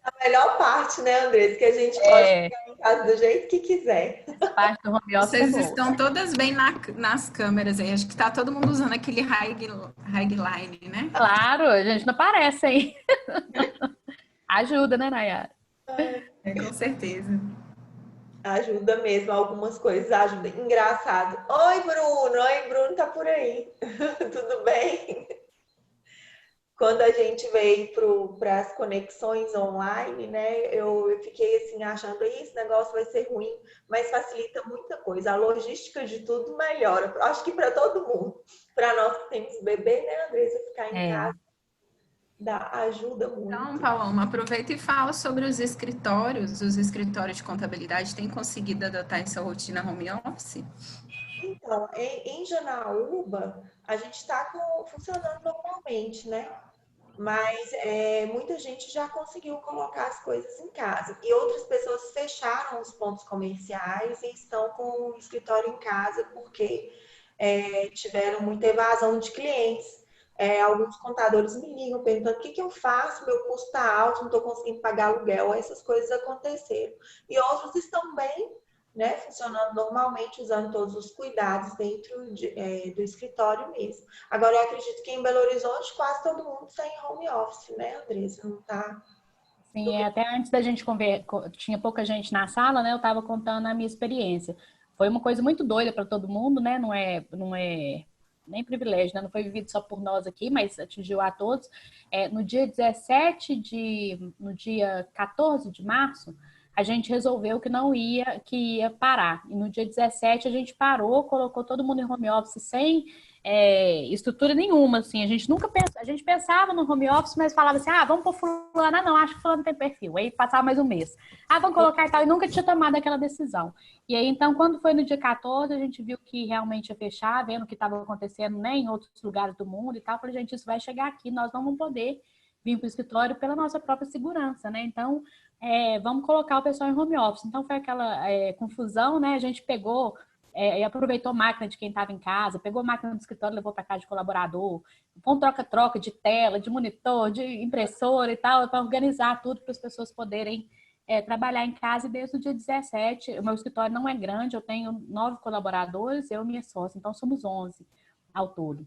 A melhor parte, né, Andressa, que a gente pode ficar em casa do jeito que quiser. Essa parte do home office Vocês é boa. estão todas bem nas câmeras aí. Acho que tá todo mundo usando aquele highline, né? Claro, a gente não aparece aí. Ajuda, né, Nayara? Com certeza. Ajuda mesmo, algumas coisas ajudam. Engraçado. Oi, Bruno tá por aí. Tudo bem? Quando a gente veio para as conexões online, né, eu fiquei assim achando esse negócio vai ser ruim, mas facilita muita coisa. A logística de tudo melhora. Acho que para todo mundo. Para nós que temos bebê, né, Andressa, ficar em casa ajuda muito. Então, Paloma, aproveita e fala sobre os escritórios. Os escritórios de contabilidade têm conseguido adotar essa rotina home office? Então, em Janaúba, a gente está funcionando normalmente, né? Mas muita gente já conseguiu colocar as coisas em casa. E outras pessoas fecharam os pontos comerciais e estão com o escritório em casa porque tiveram muita evasão de clientes. Alguns contadores me ligam perguntando o que eu faço, meu custo está alto, não estou conseguindo pagar aluguel. Essas coisas aconteceram. E outros estão bem, né, funcionando normalmente, usando todos os cuidados dentro do escritório mesmo. Agora, eu acredito que em Belo Horizonte quase todo mundo está em home office, né, Andressa? Não está... Sim, até antes da gente tinha pouca gente na sala, né? Eu estava contando a minha experiência. Foi uma coisa muito doida para todo mundo, né? Não é nem privilégio, né? Não foi vivido só por nós aqui, mas atingiu a todos. No dia 14 de março, a gente resolveu que ia parar. E no dia 17 a gente parou, colocou todo mundo em home office sem estrutura nenhuma, assim. A gente nunca pensou, a gente pensava no home office, mas falava assim, vamos pôr fulano, não, acho que fulano tem perfil. Aí passava mais um mês. Vamos colocar e tal, e nunca tinha tomado aquela decisão. E aí, então, quando foi no dia 14, a gente viu que realmente ia fechar, vendo o que estava acontecendo, né, em outros lugares do mundo e tal. Eu falei, gente, isso vai chegar aqui, nós não vamos poder vir para o escritório pela nossa própria segurança, né? Então, vamos colocar o pessoal em home office. Então, foi aquela confusão, né? A gente pegou e aproveitou a máquina de quem estava em casa, pegou a máquina do escritório, levou para casa de colaborador, com troca-troca de tela, de monitor, de impressora e tal, para organizar tudo para as pessoas poderem trabalhar em casa. E desde o dia 17, o meu escritório não é grande, eu tenho 9 colaboradores, eu e minha sócia, então somos 11 ao todo.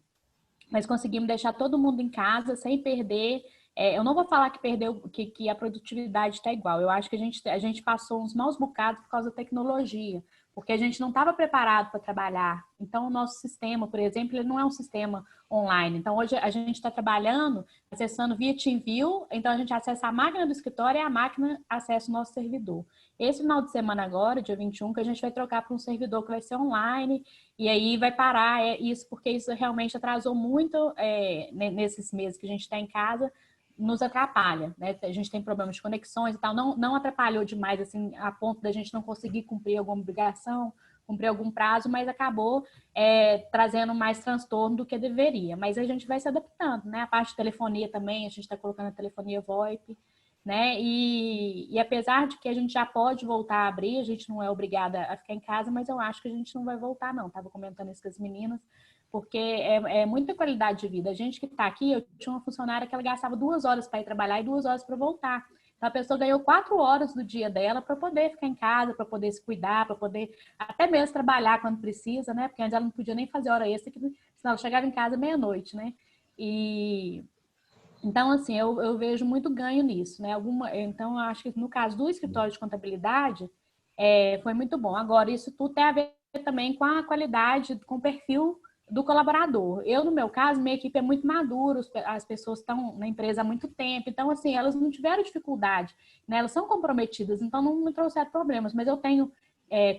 Mas conseguimos deixar todo mundo em casa sem perder. Eu não vou falar que a produtividade está igual. Eu acho que a gente passou uns maus bocados por causa da tecnologia, porque a gente não estava preparado para trabalhar. Então, o nosso sistema, por exemplo, ele não é um sistema online. Então, hoje a gente está trabalhando, acessando via TeamView, então a gente acessa a máquina do escritório e a máquina acessa o nosso servidor. Esse final de semana agora, dia 21, que a gente vai trocar para um servidor que vai ser online, e aí vai parar isso, porque isso realmente atrasou muito nesses meses que a gente está em casa, nos atrapalha, né? A gente tem problemas de conexões e tal, não atrapalhou demais, assim, a ponto da gente não conseguir cumprir alguma obrigação, cumprir algum prazo, mas acabou trazendo mais transtorno do que deveria. Mas a gente vai se adaptando, né? A parte de telefonia também, a gente está colocando a telefonia VoIP, né? E apesar de que a gente já pode voltar a abrir, a gente não é obrigada a ficar em casa, mas eu acho que a gente não vai voltar, não. Estava comentando isso com as meninas, porque é muita qualidade de vida. A gente que está aqui, eu tinha uma funcionária que ela gastava 2 horas para ir trabalhar e 2 horas para voltar. Então, a pessoa ganhou 4 horas do dia dela para poder ficar em casa, para poder se cuidar, para poder até mesmo trabalhar quando precisa, né? Porque antes ela não podia nem fazer hora extra, senão ela chegava em casa meia-noite, né? Então, assim, eu vejo muito ganho nisso, né? Então, eu acho que no caso do escritório de contabilidade, foi muito bom. Agora, isso tudo tem a ver também com a qualidade, com o perfil do colaborador. Eu, no meu caso, minha equipe é muito madura, as pessoas estão na empresa há muito tempo, então, assim, elas não tiveram dificuldade, né? Elas são comprometidas, então não me trouxeram problemas, mas eu tenho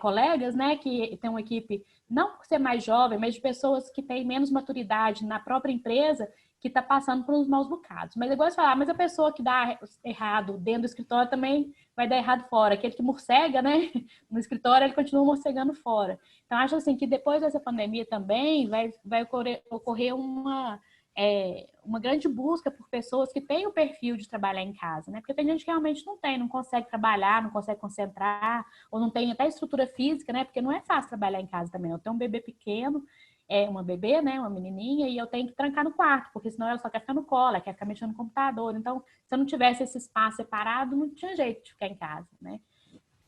colegas, né, que tem uma equipe, não por ser mais jovem, mas de pessoas que têm menos maturidade na própria empresa, que está passando por uns maus bocados. Mas é igual você falar, mas a pessoa que dá errado dentro do escritório também vai dar errado fora. Aquele que morcega, né, no escritório, ele continua morcegando fora. Então, acho assim que depois dessa pandemia também vai ocorrer uma grande busca por pessoas que têm o perfil de trabalhar em casa, né? Porque tem gente que realmente não consegue trabalhar, não consegue concentrar, ou não tem até estrutura física, né? Porque não é fácil trabalhar em casa também. Eu tenho um bebê pequeno, uma bebê, né? Uma menininha, e eu tenho que trancar no quarto, porque senão ela só quer ficar no colo, ela quer ficar mexendo no computador. Então, se eu não tivesse esse espaço separado, não tinha jeito de ficar em casa, né?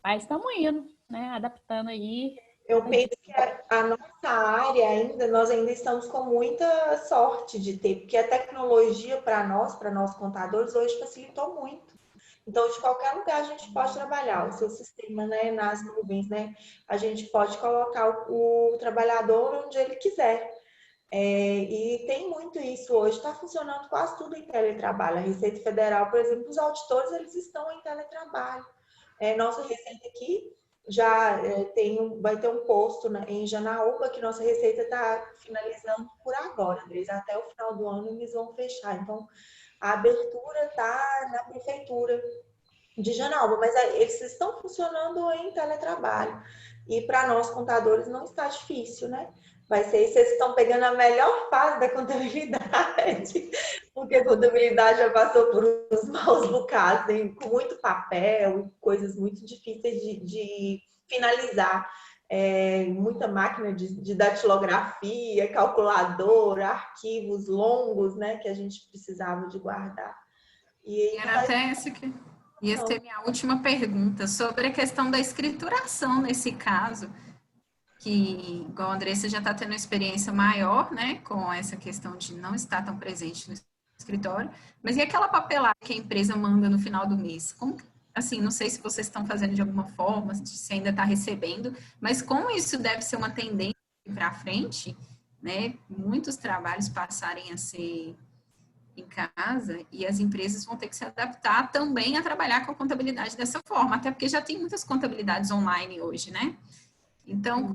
Mas estamos indo, né? Adaptando aí. Eu penso que a nossa área ainda, nós ainda estamos com muita sorte de ter, porque a tecnologia para nós contadores, hoje facilitou muito. Então, de qualquer lugar a gente pode trabalhar, o seu sistema, né, nas nuvens, né? A gente pode colocar o trabalhador onde ele quiser. E tem muito isso hoje, está funcionando quase tudo em teletrabalho. A Receita Federal, por exemplo, os auditores, eles estão em teletrabalho. Nossa Receita aqui já vai ter um posto em Janaúba que nossa Receita está finalizando por agora, Andresa. Até o final do ano eles vão fechar. Então, a abertura está na prefeitura de Janaúba, mas eles estão funcionando em teletrabalho. E para nós, contadores, não está difícil, né? Vai ser, vocês estão pegando a melhor fase da contabilidade, porque a contabilidade já passou por uns maus bocados, com muito papel, coisas muito difíceis de finalizar. Muita máquina de datilografia, calculadora, arquivos longos, né, que a gente precisava de guardar. E era até essa que ia ser minha última pergunta, sobre a questão da escrituração nesse caso, que, igual a Andressa já está tendo uma experiência maior, né, com essa questão de não estar tão presente no escritório, mas e aquela papelada que a empresa manda no final do mês? Como, assim, não sei se vocês estão fazendo de alguma forma, se ainda está recebendo, mas como isso deve ser uma tendência para frente, né, muitos trabalhos passarem a ser em casa e as empresas vão ter que se adaptar também a trabalhar com a contabilidade dessa forma, até porque já tem muitas contabilidades online hoje, né? Então,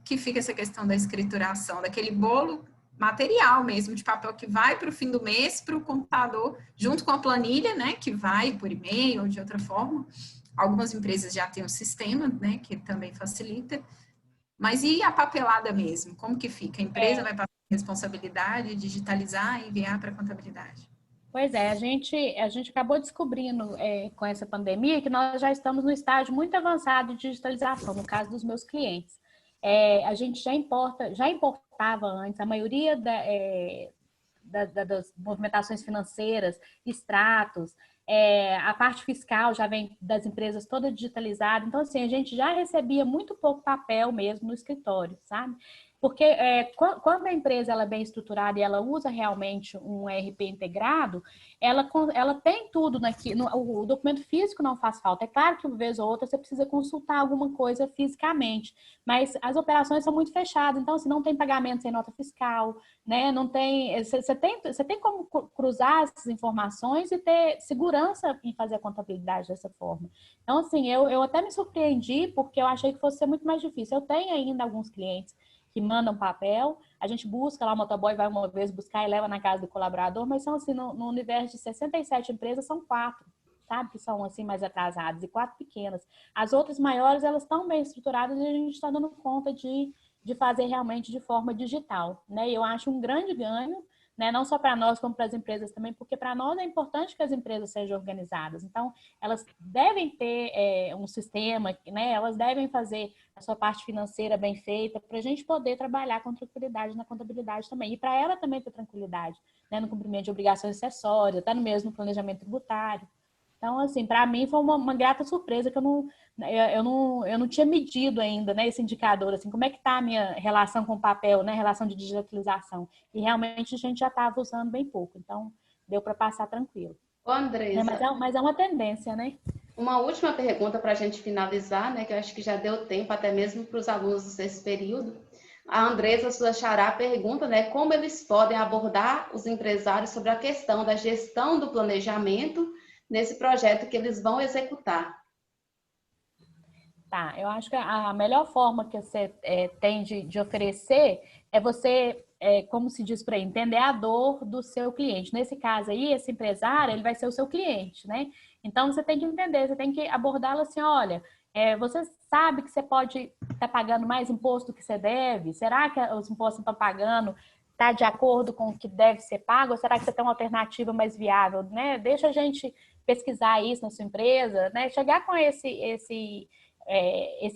que fica essa questão da escrituração, daquele bolo material mesmo, de papel que vai para o fim do mês, para o computador, junto com a planilha, né, que vai por e-mail ou de outra forma. Algumas empresas já têm um sistema, né, que também facilita. Mas e a papelada mesmo? Como que fica? A empresa vai passar a responsabilidade, digitalizar e enviar para a contabilidade? Pois é, a gente acabou descobrindo com essa pandemia que nós já estamos no estágio muito avançado de digitalização, no caso dos meus clientes. A gente já importava antes, a maioria das movimentações financeiras, extratos, a parte fiscal já vem das empresas toda digitalizada. Então, assim, a gente já recebia muito pouco papel mesmo no escritório, sabe? Porque quando a empresa ela é bem estruturada e ela usa realmente um ERP integrado, ela tem tudo o documento físico não faz falta. É claro que uma vez ou outra você precisa consultar alguma coisa fisicamente, mas as operações são muito fechadas, então assim, não tem pagamento sem nota fiscal, né? Não tem, você tem como cruzar essas informações e ter segurança em fazer a contabilidade dessa forma. Então assim, eu até me surpreendi porque eu achei que fosse ser muito mais difícil. Eu tenho ainda alguns clientes que mandam papel, a gente busca lá, o motoboy vai uma vez buscar e leva na casa do colaborador, mas são assim, no universo de 67 empresas, são 4, sabe, que são assim mais atrasadas, e 4 pequenas. As outras maiores, elas estão bem estruturadas e a gente está dando conta de fazer realmente de forma digital, né? E eu acho um grande ganho, né? Não só para nós, como para as empresas também, porque para nós é importante que as empresas sejam organizadas. Então, elas devem ter um sistema, né? Elas devem fazer a sua parte financeira bem feita para a gente poder trabalhar com tranquilidade na contabilidade também. E para ela também ter tranquilidade, né? No cumprimento de obrigações acessórias, até no mesmo planejamento tributário. Então, assim, para mim foi uma grata surpresa que eu não tinha medido ainda, né, esse indicador, assim, como é que está a minha relação com o papel, né, relação de digitalização. E realmente a gente já estava usando bem pouco, então deu para passar tranquilo. Ô, Andressa, mas é uma tendência, né? Uma última pergunta para a gente finalizar, né, que eu acho que já deu tempo até mesmo para os alunos desse período. A Andressa, sua xará, pergunta, né, como eles podem abordar os empresários sobre a questão da gestão do planejamento nesse projeto que eles vão executar. Tá, eu acho que a melhor forma que você tem de oferecer é você, como se diz por aí, entender a dor do seu cliente. Nesse caso aí, esse empresário, ele vai ser o seu cliente, né? Então, você tem que entender, você tem que abordá-lo assim, olha, você sabe que você pode estar pagando mais imposto do que você deve? Será que os impostos que estão pagando está de acordo com o que deve ser pago? Ou será que você tem uma alternativa mais viável, né? Deixa a gente pesquisar isso na sua empresa, né? Chegar com esse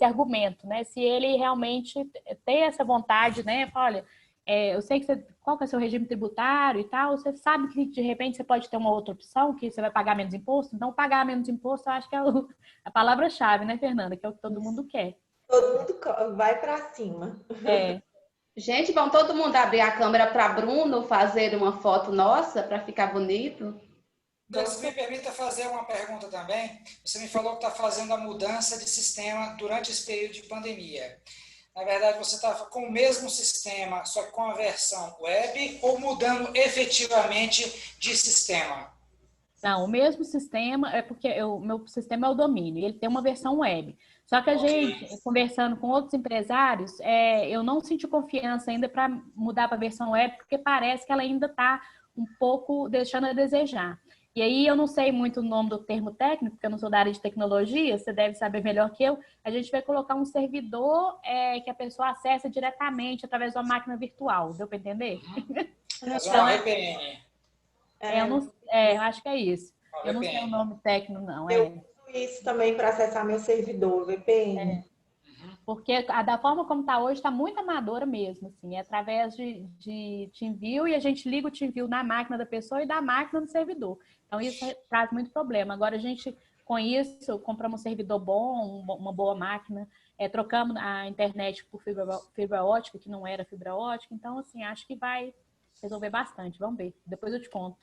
argumento, né? Se ele realmente tem essa vontade, né? Fala, olha, eu sei que qual que é o seu regime tributário e tal, você sabe que de repente você pode ter uma outra opção, que você vai pagar menos imposto, então pagar menos imposto eu acho que é a palavra-chave, né, Fernanda? Que é o que todo mundo quer. Todo mundo vai para cima. Gente, vão todo mundo abrir a câmera para Bruno fazer uma foto nossa para ficar bonito? Se me permita fazer uma pergunta também. Você me falou que está fazendo a mudança de sistema durante esse período de pandemia. Na verdade, você está com o mesmo sistema, só que com a versão web, ou mudando efetivamente de sistema? Não, o mesmo sistema, porque o meu sistema é o domínio, ele tem uma versão web. Só que a gente, conversando com outros empresários, eu não senti confiança ainda para mudar para a versão web, porque parece que ela ainda está um pouco deixando a desejar. E aí eu não sei muito o nome do termo técnico, porque eu não sou da área de tecnologia, você deve saber melhor que eu. A gente vai colocar um servidor que a pessoa acessa diretamente através de uma máquina virtual, deu para entender? Então, VPN. Eu acho que é isso. Eu não sei o nome técnico, não. Eu uso isso também para acessar meu servidor, VPN. Porque da forma como está hoje, está muito amadora mesmo, assim, é através de TeamViewer e a gente liga o TeamViewer na máquina da pessoa e da máquina no servidor. Então, isso traz muito problema. Agora, a gente, com isso, compramos um servidor bom, uma boa máquina, trocamos a internet por fibra ótica, que não era fibra ótica. Então, assim, acho que vai resolver bastante. Vamos ver. Depois eu te conto.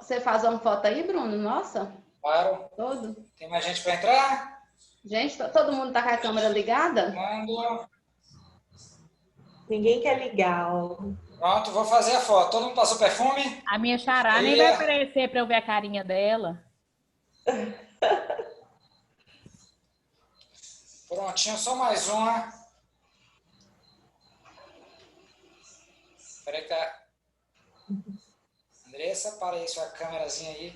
Você faz uma foto aí, Bruno? Nossa. Claro. Todo. Tem mais gente para entrar? Gente, todo mundo está com a câmera ligada? Ninguém quer ligar. Pronto, vou fazer a foto. Todo mundo passou perfume? A minha xará nem vai aparecer para eu ver a carinha dela. Prontinho, só mais uma. Espera aí, tá. Andressa, para aí sua câmerazinha aí.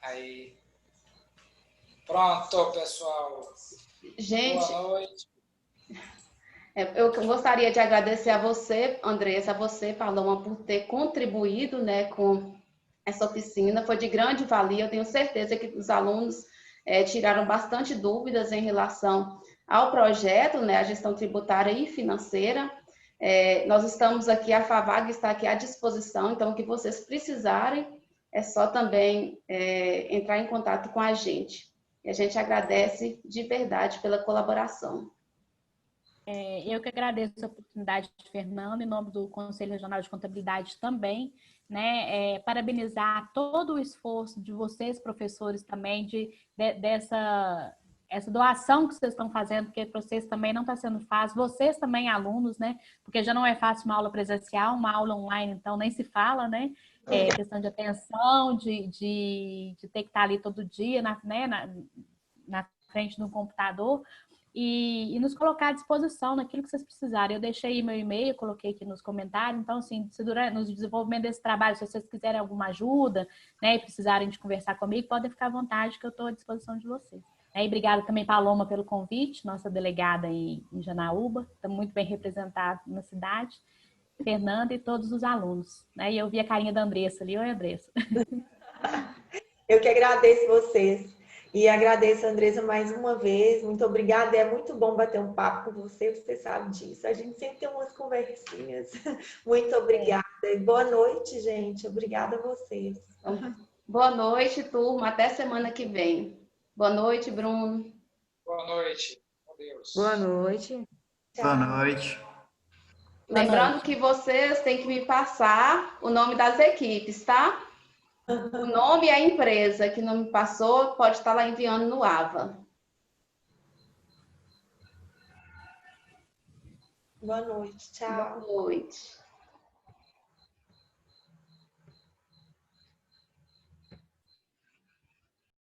Aí. Pronto, pessoal. Gente, boa noite. Eu gostaria de agradecer a você, Andressa, a você, Paloma, por ter contribuído, né, com essa oficina. Foi de grande valia. Eu tenho certeza que os alunos tiraram bastante dúvidas em relação ao projeto, né, a gestão tributária e financeira. Nós estamos aqui, a FAVAG está aqui à disposição, então, o que vocês precisarem, é só também entrar em contato com a gente. E a gente agradece de verdade pela colaboração. Eu que agradeço a oportunidade, Fernando, em nome do Conselho Regional de Contabilidade também, né, parabenizar todo o esforço de vocês, professores, também, dessa doação que vocês estão fazendo, porque para vocês também não está sendo fácil, vocês também, alunos, né, porque já não é fácil uma aula presencial, uma aula online, então nem se fala, né, questão de atenção, de ter que estar ali todo dia, na frente do computador, e nos colocar à disposição naquilo que vocês precisarem. Eu deixei meu e-mail, coloquei aqui nos comentários, então, assim, se no desenvolvimento desse trabalho, se vocês quiserem alguma ajuda, né, e precisarem de conversar comigo, podem ficar à vontade, que eu estou à disposição de vocês. E obrigada também, Paloma, pelo convite, nossa delegada em Janaúba, estamos muito bem representados na cidade, Fernanda e todos os alunos, né, e eu vi a carinha da Andressa ali. Oi, Andressa. Eu que agradeço vocês. E agradeço, Andressa, mais uma vez. Muito obrigada. É muito bom bater um papo com você, você sabe disso. A gente sempre tem umas conversinhas. Muito obrigada. E boa noite, gente. Obrigada a vocês. Boa noite, turma. Até semana que vem. Boa noite, Bruno. Boa noite. Com Deus. Boa noite. Boa noite. Lembrando que vocês têm que me passar o nome das equipes, tá? O nome e a empresa que não me passou pode estar lá enviando no AVA. Boa noite, tchau. Boa noite.